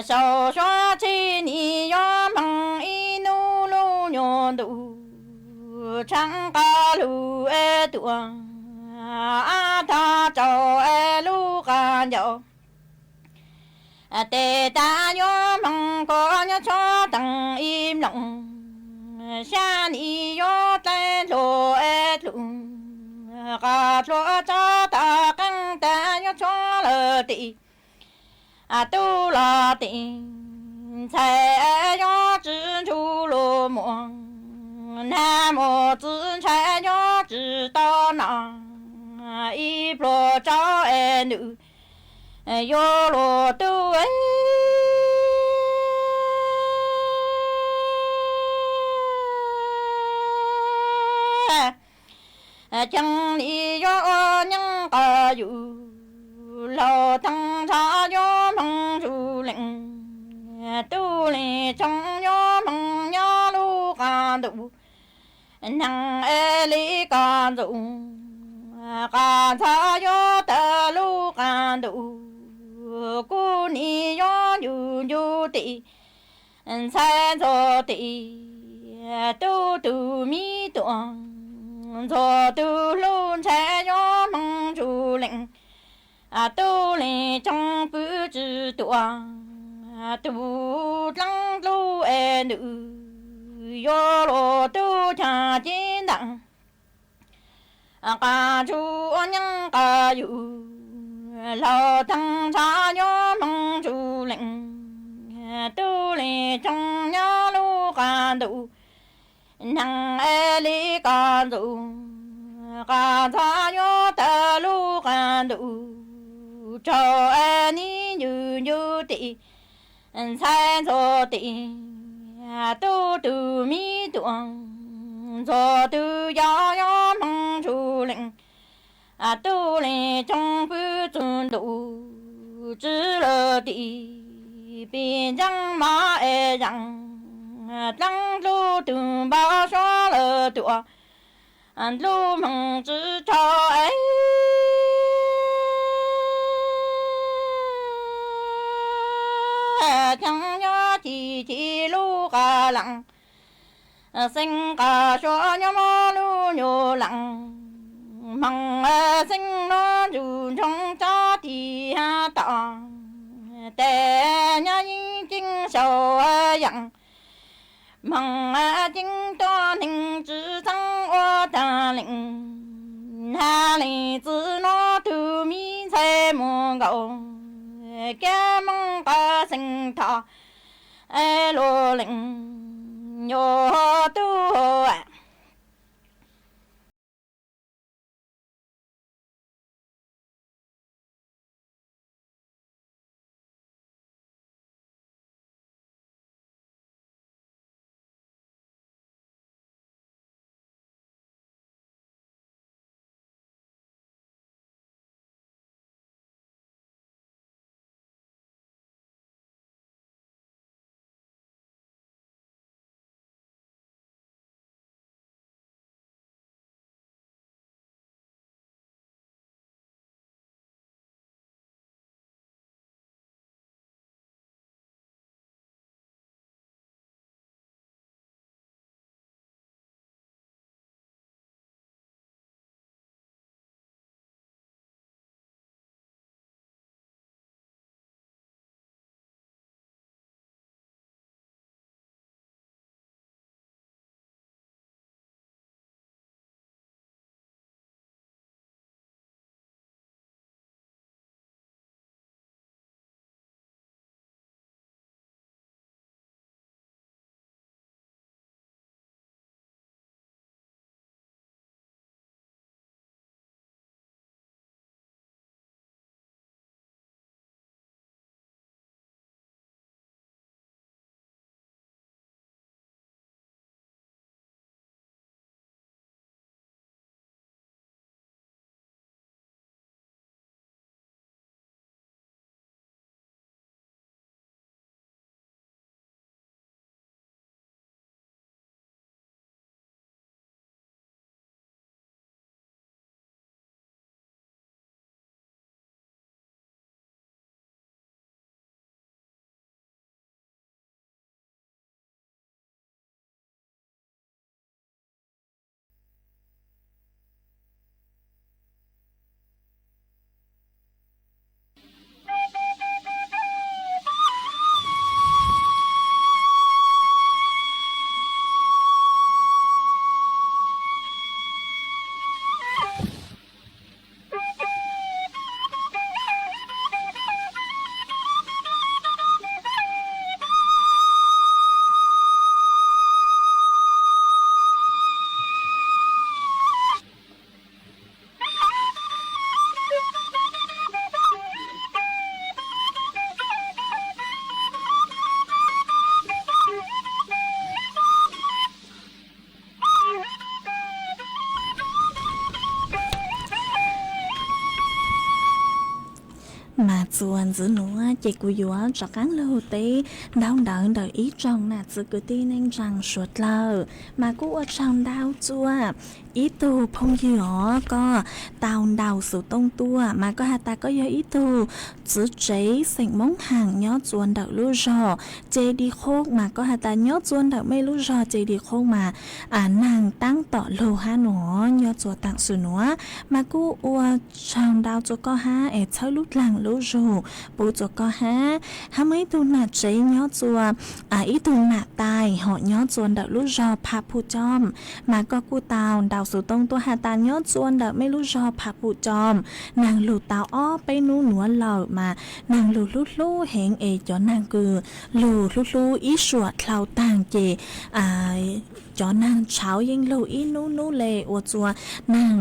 sổ xóa chi ni yo bằng in nu lu nhon đủ chẳng ca lu tua ta cho lu ca dạo tề ta yo bằng có yo cho tăng im lặng xa ni yo ta lo lu ca lo cho ta căng ta yo cho lơ ti 都拉定才要知出落寞，那么子才要知道那一波招哎女，有罗都哎。chẳng lý do những ca yu lao thăng cha do mong du lệnh tu lì trong do mong nhớ lu ca đủ năng e lý ca đủ ca cha do ta lu ca đủ cô ni do yu yu ti sai do ti tu tu mi tuang cho tu luôn sẽ gió mong chủ lệnh tu lì trong bữa chữ tua tu lăng lu e nữ yo lo tu cha chiến đặng ca chu nhân ca yu lao thăng cha gió mong chủ lệnh tu lì trong nhớ lu ca đủ năng e lý ca đủ ca cha yo ta lu ca đủ cho e ni như như ti sai cho ti tu tu mi tuang cho tu ya ya mong chu lệnh tu lệnh trong bữa tuần đủ chỉ là ti bên trong ma e rằng lăng lu từ bao xóa lờ tụa lu mong chỉ cho ấy chẳng nhớ chỉ lu cả lặng sinh cả xóa nhớ mơ lu nhô lặng mong sinh nó dù trong cha thì ha tọ tè nhớ chính sầu dặn mong chính to ninh chỉ sang ô ta lệnh hà lì chỉ nó tu mi sai mô gạo cái mong ta sinh thọ lô lệnh nhô tu mà chuồn giữ nữa chỉ của yếu cho cán lâu tế đau đớn đợi ý trong nạt sự cứ tin anh rằng suốt lờ mà cũng ở trong đau chua ý tù phong dừa có tàu đào sự tông tua mà có hạt ta có do ý tù giữ chế sành móng hàng nhó chuồn đậu lưu rò chê đi khô mà có hạt ta nhó chuồn đậu mê lưu rò chê đi khô mà nàng tăng tỏ lù ha nó nhó chuồn tặng sự nữa mà cũng ở trong đau cho có ha ở chơi lúc làng lưu rù bố cho có ha mấy tu nạt chế nhó chuồn ý tù nạt tài họ nhó chuồn đậu lưu rò phá phụ chom mà có cu tàu đào sự tôngตัวหาตาย้อนจวนเดไม่รู้รอผักปูจอมนางหลุดตาอ้อไปนู้หนัวเหล่ามานางหลุดลุดลู่เหงเอจอนางคือหลุดลุดลู่อีสวดคลาวต่างเจจอนางเช้ายังหลุดอีนู้เลยอวดจัวนาง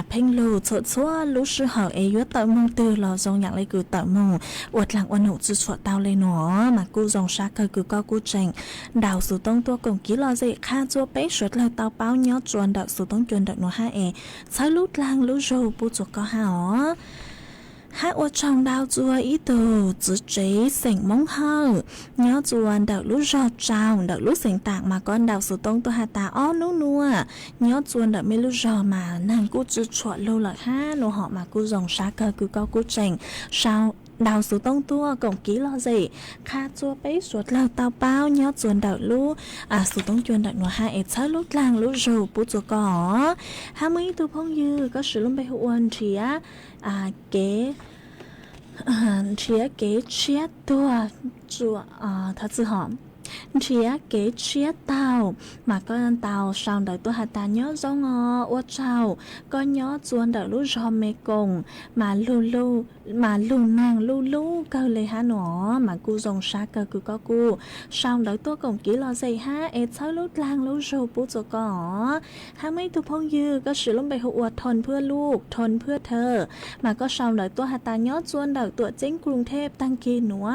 เพ่งหลุดชัวรู้สึกเหาเอยุตเตอมงตือเราทรงอย่างไรคือเตอมงอวดหลังวันหนูจะสวดเตาเลยหนอมากูทรงชักคือก็กูเจงดาวสู่ตรงตัวกงกี้เราเจข้าจัวเป๊ะสวดเลยเตาเป้าย้อนจวนดาวสู่ตรงจวนดักหนูhaใช้ลูกลางลูกโจปูจุกก็หาha ở trong đào chùa ý từ giữ chế sành mong hơ nhớ chuồn đào lúc giọt trào đào lúc sành tạc mà con đào số tông tôi hạt ta ó nú nua nhớ chuồn đào mấy lúc giọt mà nàng cú chữ chuột lâu lại ha nô họ mà cú dòng xa cơ cứ có cú chành sao đào số tông tua cổng ký lo gì kha chua bấy suốt lâu tao bao nhớ chuồn đào lú số tông chuồn đào nó hai chơi lúc làng lúc rù bút chuột có ha mấy tu phong dư có sự luôn bay huân chia kế chia tua chùa thật sự hỏng chia kế chia tàu mà con tàu sau đời tôi hạt ta nhớ do ngò ô trào con nhớ chuồn đời lú rò mê cùng mà lu nàng lu cơ lấy ha nó mà cu dòng xa cơ cứ có cu sau đời tôi cũng kỹ lo dày ha ế cháu lúc lang lu rô bút cho có ha mấy tu phong dư có sự lông bày hộทน เพื่อลูก ทน เพื่อเธอmà có sau đời tôi hạt ta nhớ chuồn đờiตัวเจ้งกรุงเทพตั้งกีหนัว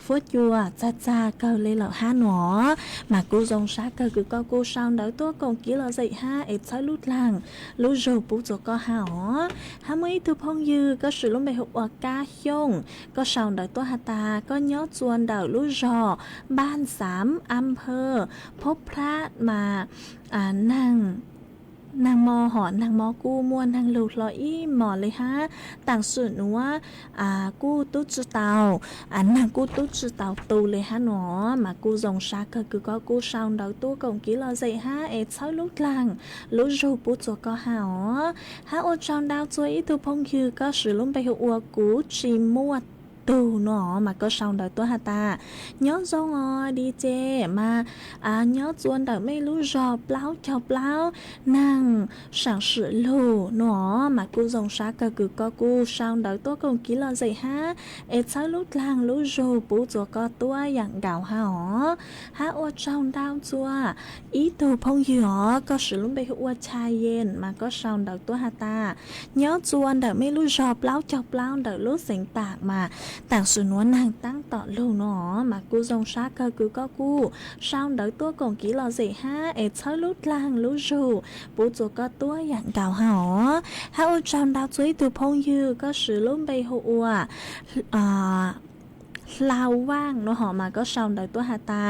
ฟุตยัวจ้าcơ lấy lợ ha nó mà cô dòng sát cơ cứ có cô sao đỡ tôi còn kỹ là dậy ha ép sai lút làng lú rù bút cho có hả ha mấy thu phong dư có sự lúc bày hụt ca hiông có sao đỡ tôi hạt ta có nhớ chuồn đỡ lú rò ban sám âm hơพบพระมานางมอหอนางมอกู้มวนนางลูกลอยหมอเลยฮะต่างส่วนหนูว่ากู้ตุ๊ดเตานางกู้ตุ๊ดเตาตูเลยฮะหนอมากู้ดงชาก็คือก็กู้ชาวดาวตู้กงกี้เราใจฮะเอ็ดเช้าลูกหลังลูกรูปุ๊จัวก็หาฮะโอชาวดาวตัวอีตัวพงคือก็สื่อลุ่มไปหัวกู้ชีมวดตูเนาะmà có sau đời tôi hạt ta nhớ do ngò đi chê mà nhớ chuồn đời mấy lú rò plau chào plau nàng sản sự lù นาะmà cô dòng xa cơ cứ có cô sau đời tôi còn kỹ là gì ha ế cháu lúc làng lú rù bú chùa có tua dạng gạo ha ô trong đau chùa ý tù phong dư có sự lúc bây hữu chai yen mà có sau đời tôi hạt ta nhớ chuồn đời mấy lú rò plau chào plau đời lú xỉnh tạc màต่างส่วนนู้นนางตั้งต่อลูกเนาะมากูทรงชาก็คือก็กูชาวเดอตัวกงกี้เราสิฮะเอเชอลูกลางลูกจูปูจูก็ตัวอย่างเก่าหอฮะอุจารดาวจุ้ยตัวพงยือก็สือลุ่มใบหัวลาวว่างเนาะหอมาก็ชาวเดอตัวหาตา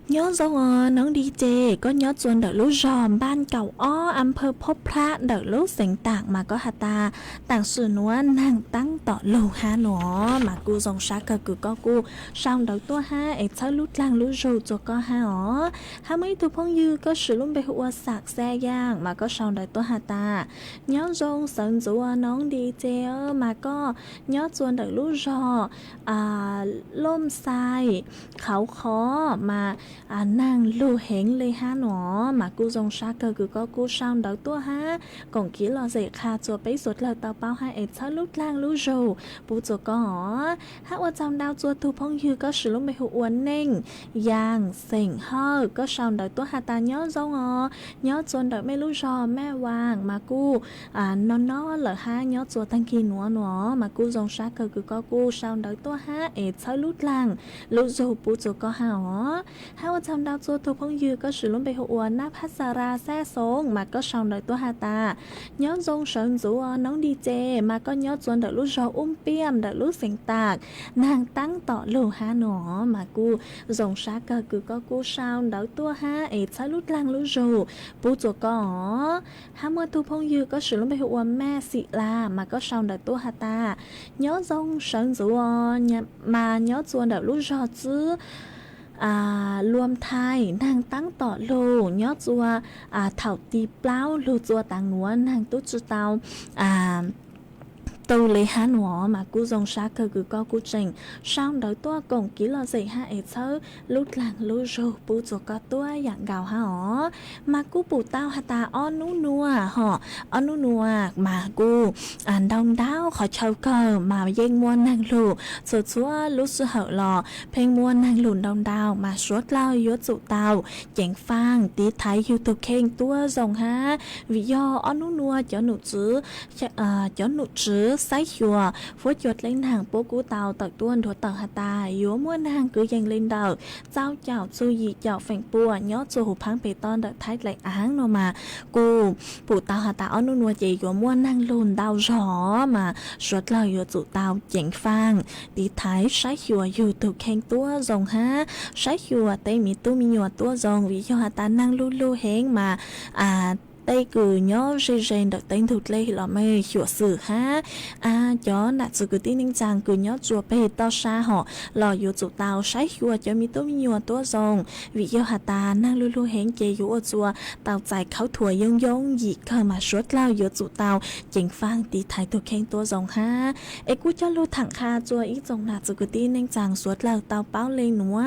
nhớ do nắng đi chê có nhớ chuồn đợi lú giòm ban cầu ó âm phơ phốp phá đợi lú sành tạc mà có hạt ta tàng sự núa nàng tăng tỏ lù ha nó mà cu dòng xa cơ cứ có cu sau đợi tua ha ế cháu lút lang lú rù cho có ha ó ha mấy tu phong dư có sự luôn bề hụa sạc xe giang mà có sau đợi tua hạt ta nhớ dòng sân dụ nắng đi chê mà có nhớ chuồn đợi lú giò lôm sai khảo khó mà nàng lưu hẹn lê ha nó mà cô dòng xa cơ cứ có cô sao đỡ tua ha còn kỹ lo dậy kha chùa bấy ruột lời tàu bao hai ế cháu lúc lang lưu rù bố chùa có hỏ ha qua trong đao chùa thu phong dư có sự lúc mê hụ uốn nênh giang sỉnh hơ có sao đỡ tua ha ta nhớ dâu nhớ chuồn đỡ mê lưu rò mẹ vàng mà cô nó lỡ ha nhớ chùa tăng kỳ nó mà cô dòng xa cơ cứ có cô sao đỡ tua ha ế cháu lúc lang lưu rù bố chùa có hỏ ha ถ้าว่าชาวดาวจัวถูกพงยือก็สือล้มไปหัวหน้าพัสราแซ่ซงมาก็ชาวดาวตัวฮาตาย้อนทรงเฉินจัวน้องดีเจมาก็ย้อนจวนเดลูกรออุ้มเปี้ยมเดลูกเสียงตากนางตั้งต่อลูฮาหนอมากูทรงชาก็คือก็กูชาวดาวตัวฮาเอใช้ลุดลังลูกรูปูจัวก็ฮาเมื่อถูกพงยือก็สือล้มไปหัวแม่ศิลามาก็ชาวดาวตัวฮาตาย้อนทรงเฉินจัวมาย้อนจวนเดลูกรอจื้อรวมไทยนางตั้งต่อโลยอดจัวเถ่าตีเปล่าลูจัวต่างหนัวนางตุ๊จุเตาตูเลยฮะหนัวมากูจงชาคือก็กูเจงช่างโดยตัวกงกิโลเซฮะเอเซอร์ลุดหลังลูโจปูจัวก็ตัวอย่างเก่าฮะอ๋อมากูปูเต้าฮะตาอ้อนนู้นัวฮะอ้อนนู้นัวมากูดองดาวขอเช่าเกอมาเย่งมวนนางลูสดชัวลุสเหอหล่อเพลงมวนนางหลุนดองดาวมาสวดเล่ายศจุเตาเจ๋งฟังตีไทยยูทูบเข่งตัวจงฮะวิยออ้อนนู้นัวเจ้าหนูจื้อเจ้าหนูจื้อไซชัวฟูจดเล่นห่างโปกูเตาตักต้วนถั่วตักฮาตายัวม้วนห่างคือยังเล่นเดาเจ้าเจ้าซูยีเจ้าแฝงปัวยอดจูหูพังเปตอนเดท้ายไหลอ้างนมากูปู่เตาฮาตาอ้อนนัวเจยัวม้วนห่างลุนเดาจอมาสวดเล่ายัวจุเตาเจ๋งฟังดีท้ายใช้ชัวอยู่ถูกแข่งตัวจงฮะใช้ชัวเต้มีตู้มียัวตัวจงวิยอฮาตานั่งลู่เฮงมาđây cứ nhớ rèn được tên thụt lê là mê chùa sử ha chó nạt sự cứ tin ninh chàng cứ nhớ chùa bê tao xa họ lò dụ chủ tao sái chùa cho mi tốt mi nhùa tua rồng vì yêu hà ta năng lưu lưu hẹn chê dụ ở chùa tao chạy khảo thùa dông dông gì cơ mà suốt lao dụ chủ tao chỉnh phang tí thái thuộc khen tua rồng ha ê cú cho lưu thẳng kha chùa ý rồng nạt sự cứ tin ninh chàng suốt lao tao báo lên núa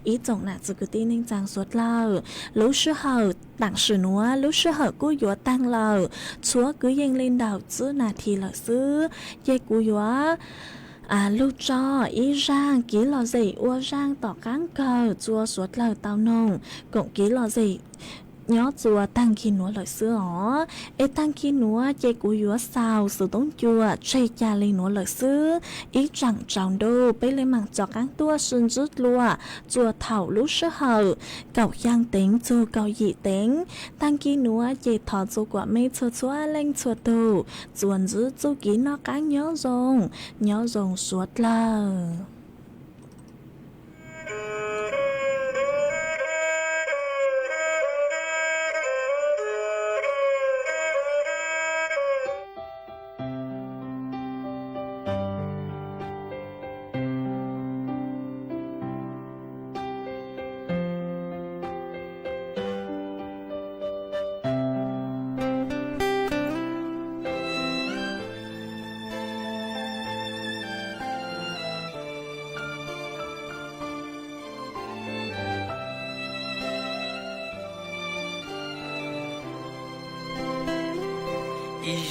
ý rồng nạt sự cứ tin ninh chàng suốt lao lũ sư hờ đặng sử núa lũ sư hờ cú dùa tăng lờ chúa cứ dâng lên đầu chứ nà thì lờ xứ dây cú dùa lưu cho ý rang ký lò gì ua rang tỏ cán cờ chua suốt lờ tao nông cũng ký lò gì nhớ chùa tăng khi núa lời xưa ó ê tăng khi núa chơi cú dúa sao sự tốn chùa chơi cha lên núa lời xưa ý chẳng trọng đô bấy lên mặt cho cán tua xuân rút lùa chùa thảo lúc sơ hờ cậu giang tính chùa cậu dị tính tăng khi núa chơi thọ chùa quả mê chùa chùa lên chùa tù chuồn giữ chùa ký nó cán nhớ rồng suốt lờ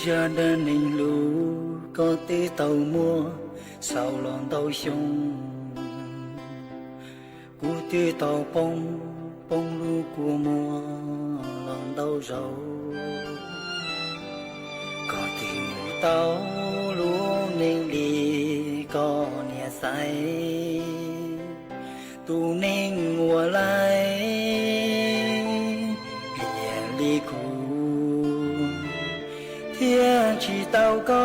gia đình ninh lũ có tí tàu mua sao lòng tàu sông cú tí tàu bông lũ của mua lòng tàu rau có tí mù tàu lũ ninh đi có nhà say tu ninh mùa lại lìa ly cũ thiên chỉ tao có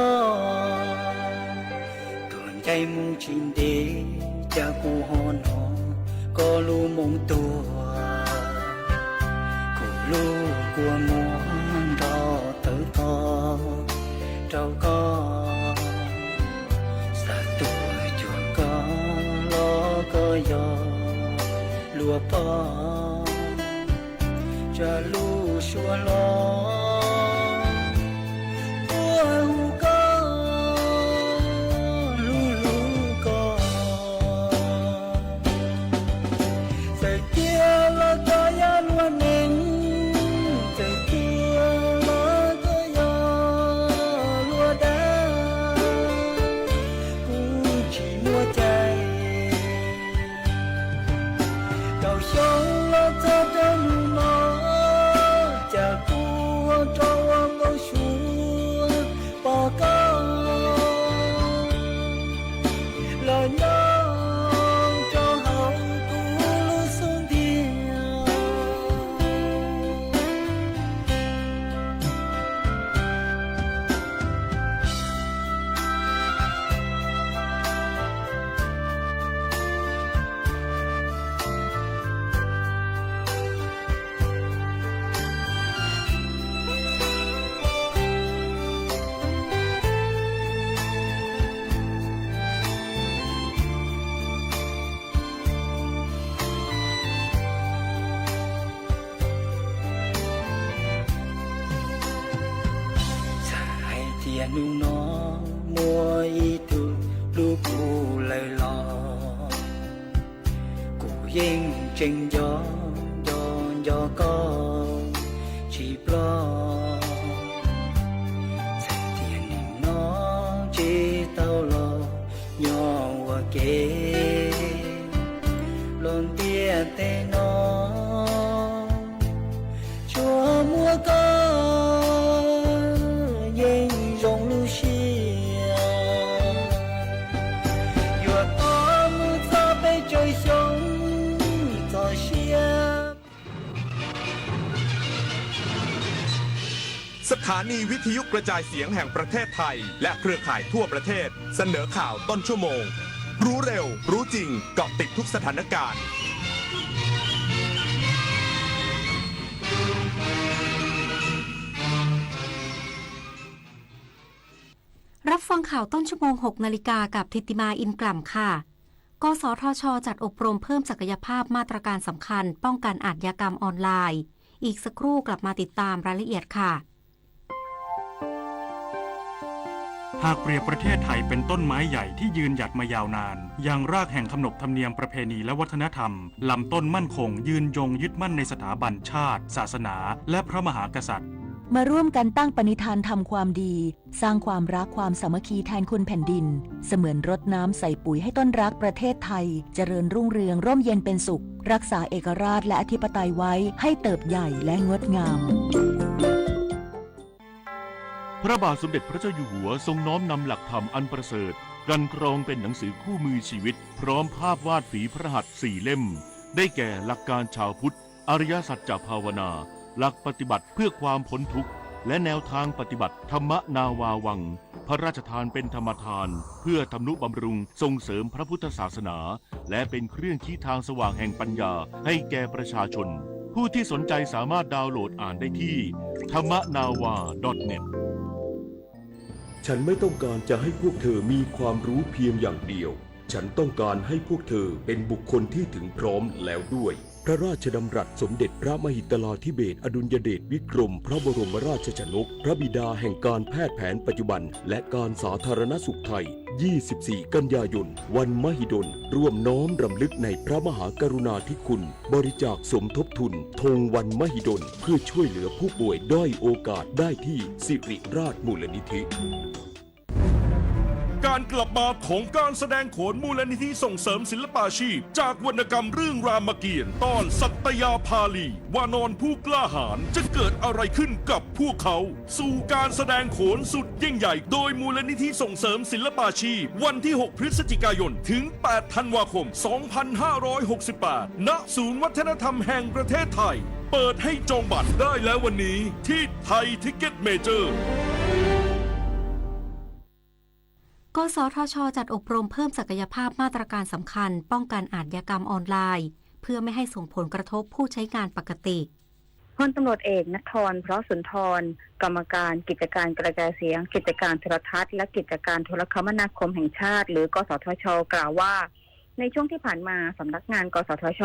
tuần chay mu chim đế cha cu hòn hò có lu mông tua cu lu của muôn đó tử to trâu có sa tuổi chuột có lo có gió lúa po cha lu xua lo nu nó mua y tu lu cu lời lò cụ yên trên gió gió có chỉ lo thành tiền nó chỉ tao lo nhỏ và kế lon tia tê nó chúa mua có yên rong lu xia vừa có mưa gió bay trôi xuống gió xia สถานีวิทยุกระจายเสียงแห่งประเทศไทยและเครือข่ายทั่วประเทศเสนอข่าวต้นชั่วโมงรู้เร็วรู้จริงเกาะติดทุกสถานการณ์รับฟังข่าวต้นชั่วโมง 6 นาฬิกากับทิติมาอินกล่ำค่ะกสทช.จัดอบรมเพิ่มศักยภาพมาตรการสำคัญป้องกันอาชญากรรมออนไลน์อีกสักครู่กลับมาติดตามรายละเอียดค่ะหากเปรียบประเทศไทยเป็นต้นไม้ใหญ่ที่ยืนหยัดมายาวนานยังรากแห่งขนบธรรมเนียมประเพณีและวัฒนธรรมลำต้นมั่นคงยืนยงยึดมั่นในสถาบันชาติศาสนาและพระมหากษัตริย์มาร่วมกันตั้งปณิธานทำความดีสร้างความรักความสามัคคีแทนคุณแผ่นดินเสมือนรดน้ำใส่ปุ๋ยให้ต้นรักประเทศไทยเจริญรุ่งเรืองร่มเย็นเป็นสุขรักษาเอกราชและอธิปไตยไว้ให้เติบใหญ่และงดงามพระบาทสมเด็จพระเจ้าอยู่หัวทรงน้อมนำหลักธรรมอันประเสริฐกันกรองเป็นหนังสือคู่มือชีวิตพร้อมภาพวาดฝีพระหัตถ์4 เล่มได้แก่หลักการชาวพุทธอริยสัจจภาวนาหลักปฏิบัติเพื่อความพ้นทุกข์และแนวทางปฏิบัติธรรมนาวาวังพระราชทานเป็นธรรมทานเพื่อทำนุบำรุงส่งเสริมพระพุทธศาสนาและเป็นเครื่องชี้ทางสว่างแห่งปัญญาให้แก่ประชาชนผู้ที่สนใจสามารถดาวน์โหลดอ่านได้ที่ thammanava.netฉันไม่ต้องการจะให้พวกเธอมีความรู้เพียงอย่างเดียวฉันต้องการให้พวกเธอเป็นบุคคลที่ถึงพร้อมแล้วด้วยพระราชดำรัสสมเด็จพระมหิดลาธิเบศรอดุลยเดชวิกรมพระบรมราชชนกพระบิดาแห่งการแพทย์แผนปัจจุบันและการสาธารณสุขไทย 24 กันยายนวันมหิดลร่วมน้อมรำลึกในพระมหากรุณาธิคุณบริจาคสมทบทุนธงวันมหิดลเพื่อช่วยเหลือผู้ป่วยด้อยโอกาสได้ที่สิริราชมูลนิธิการกลับมาของการแสดงโขนมูลนิธิส่งเสริมศิลปาชีพจากวรรณกรรมเรื่องรามเกียรติ์ตอนสัตยาภาลีวานอนผู้กล้าหาญจะเกิดอะไรขึ้นกับพวกเขาสู่การแสดงโขนสุดยิ่งใหญ่โดยมูลนิธิส่งเสริมศิลปาชีพวันที่ 6 พฤศจิกายนถึง 8 ธันวาคม 2568 ณ ศูนย์วัฒนธรรมแห่งประเทศไทยเปิดให้จองบัตรได้แล้ววันนี้ที่ไทยทิกเก็ตเมเจอร์กสทช.จัดอบรมเพิ่มศักยภาพมาตรการสำคัญป้องกันอาชญากรรมออนไลน์เพื่อไม่ให้ส่งผลกระทบผู้ใช้งานปกติพลตำรวจเอกณัฐธร เพราะสุนทรกรรมการกิจการกระจายเสียงกิจการโทรทัศน์และกิจการโทรคมนาคมแห่งชาติหรือกสทช.กล่าวว่าในช่วงที่ผ่านมาสำนักงานกสทช.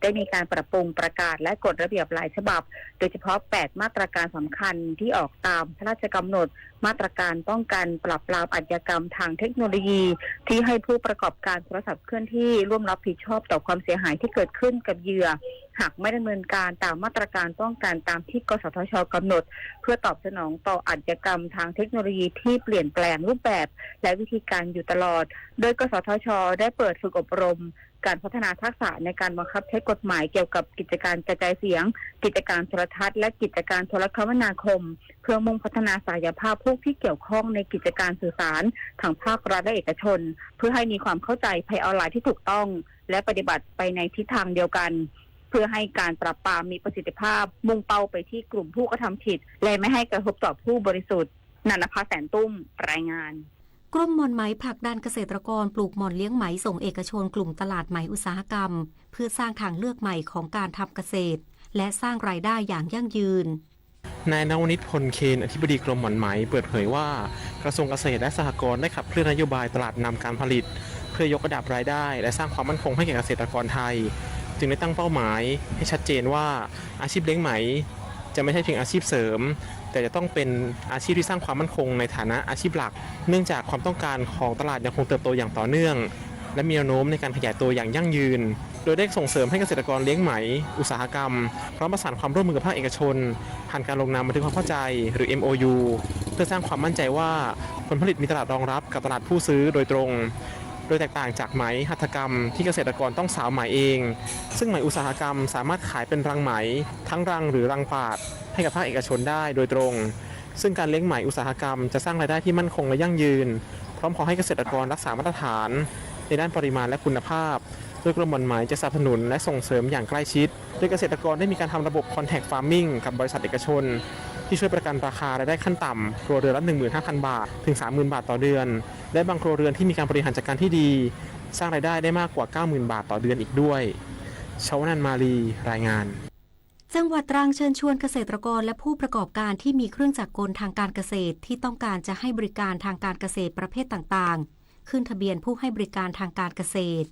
ได้มีการปรับปรุงประกาศและกฎระเบียบหลายฉบับโดยเฉพาะ8มาตรการสำคัญที่ออกตามพระราชกำหนดมาตรการป้องกันปราบปรามอาชญากรรมทางเทคโนโลยีที่ให้ผู้ประกอบการโทรศัพท์เคลื่อนที่ร่วมรับผิดชอบต่อความเสียหายที่เกิดขึ้นกับเหยื่อหากไม่ดำเนินการตามมาตรการป้องกันตามที่กสทช.กำหนดเพื่อตอบสนองต่ออาชญากรรมทางเทคโนโลยีที่เปลี่ยนแปลงรูปแบบและวิธีการอยู่ตลอดโดยกสทช.ได้เปิดฝึกอบรมการพัฒนาทักษะในการบังคับใช้กฎหมายเกี่ยวกับกิจการกระจายเสียงกิจการโทรทัศน์และกิจการโทรคมนาคมเพื่อมุ่งพัฒนาศักยภาพผู้ที่เกี่ยวข้องในกิจการสื่อสารทางภาครัฐและเอกชนเพื่อให้มีความเข้าใจภัยออนไลน์ที่ถูกต้องและปฏิบัติไปในทิศทางเดียวกันเพื่อให้การปราบปรามมีประสิทธิภาพมุ่งเป้าไปที่กลุ่มผู้กระทำผิดและไม่ให้กระทบต่อผู้บริสุทธิ์นันทภาแสนตุ้มรายงานกรมหม่อนไหมผลักดันเกษตรกรปลูกหม่อนเลี้ยงไหมส่งเอกชนกลุ่มตลาดไหมอุตสาหกรรมเพื่อสร้างทางเลือกใหม่ของการทำเกษตรและสร้างรายได้อย่างยั่งยืนนายนวนิช พลเคนอธิบดีกรมหม่อนไหมเปิดเผยว่ากระทรวงเกษตรและสหกรณ์ได้ขับเคลื่อนนโยบายตลาดนำการผลิตเพื่อยกระดับรายได้และสร้างความมั่นคงให้แก่เกษตรกรไทยจึงได้ตั้งเป้าหมายให้ชัดเจนว่าอาชีพเลี้ยงไหมจะไม่ใช่เพียงอาชีพเสริม แต่จะต้องเป็นอาชีพที่สร้างความมั่นคงในฐานะอาชีพหลักเนื่องจากความต้องการของตลาดยังคงเติบโตอย่างต่อเนื่องและมีแนวโน้มในการขยายตัวอย่างยั่งยืนโดยได้ส่งเสริมให้เกษตรกรเลี้ยงไหมอุตสาหกรรมพร้อมประสานความร่วมมือกับภาคเอกชนผ่านการลงนามบันทึกความเข้าใจหรือ MOU เพื่อสร้างความมั่นใจว่าผลผลิตมีตลาดรองรับกับตลาดผู้ซื้อโดยตรงโดยแตกต่างจากไหมหัตถกรรมที่เกษตรกรต้องสาวไหมเองซึ่งไหมอุตสาหกรรมสามารถขายเป็นรังไหมทั้งรังหรือรังปาดให้กับภาคเอกชนได้โดยตรงซึ่งการเลี้ยงไหมอุตสาหกรรมจะสร้างรายได้ที่มั่นคงและยั่งยืนพร้อมขอให้เกษตรกรรักษามาตรฐานในด้านปริมาณและคุณภาพโดยกรมหม่อนไหมจะสนับสนุนและส่งเสริมอย่างใกล้ชิดโดยเกษตรกรได้มีการทำระบบ Contact Farming กับบริษัทเอกชนที่ช่วยประกันราคารายได้ขั้นต่ำครัวเรือนละ 15,000 บาทถึง 30,000 บาทต่อเดือนและบางครัวเรือนที่มีการบริหารจัดการที่ดีสร้างรายได้ได้มากกว่า 90,000 บาทต่อเดือนอีกด้วยชวนันท์ มาลีรายงานจังหวัดตรังเชิญชวนเกษตรกรและผู้ประกอบการที่มีเครื่องจักรกลทางการเกษตรที่ต้องการจะให้บริการทางการเกษตรประเภทต่างๆขึ้นทะเบียนผู้ให้บริการทางการเกษตร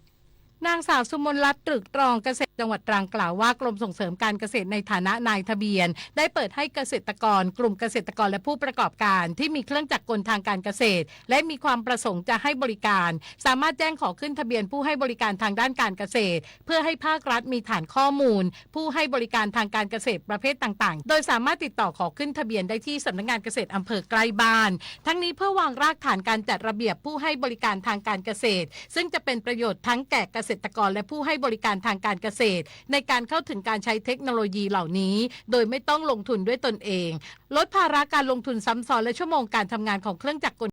นางสาวสุมนลัตน์ตรึกตรองเกษตรจังหวัดตรังกล่าวว่ากรมส่งเสริมการเกษตรในฐานะนายทะเบียนได้เปิดให้เกษตรกรกลุ่มเกษตรกรและผู้ประกอบการที่มีเครื่องจักรกลทางการเกษตรและมีความประสงค์จะให้บริการสามารถแจ้งขอขึ้นทะเบียนผู้ให้บริการทางด้านการเกษตรเพื่อให้ภาครัฐมีฐานข้อมูลผู้ให้บริการทางการเกษตรประเภทต่างๆโดยสามารถติดต่อขอขึ้นทะเบียนได้ที่สำนักงานเกษตรอำเภอใกล้บ้านทั้งนี้เพื่อวางรากฐานการจัดระเบียบผู้ให้บริการทางการเกษตรซึ่งจะเป็นประโยชน์ทั้งแก่เกษตรกรและผู้ให้บริการทางการเกษตรในการเข้าถึงการใช้เทคโนโลยีเหล่านี้โดยไม่ต้องลงทุนด้วยตนเองลดภาระการลงทุนซ้ำซ้อนและชั่วโมงการทำงานของเครื่องจักรกล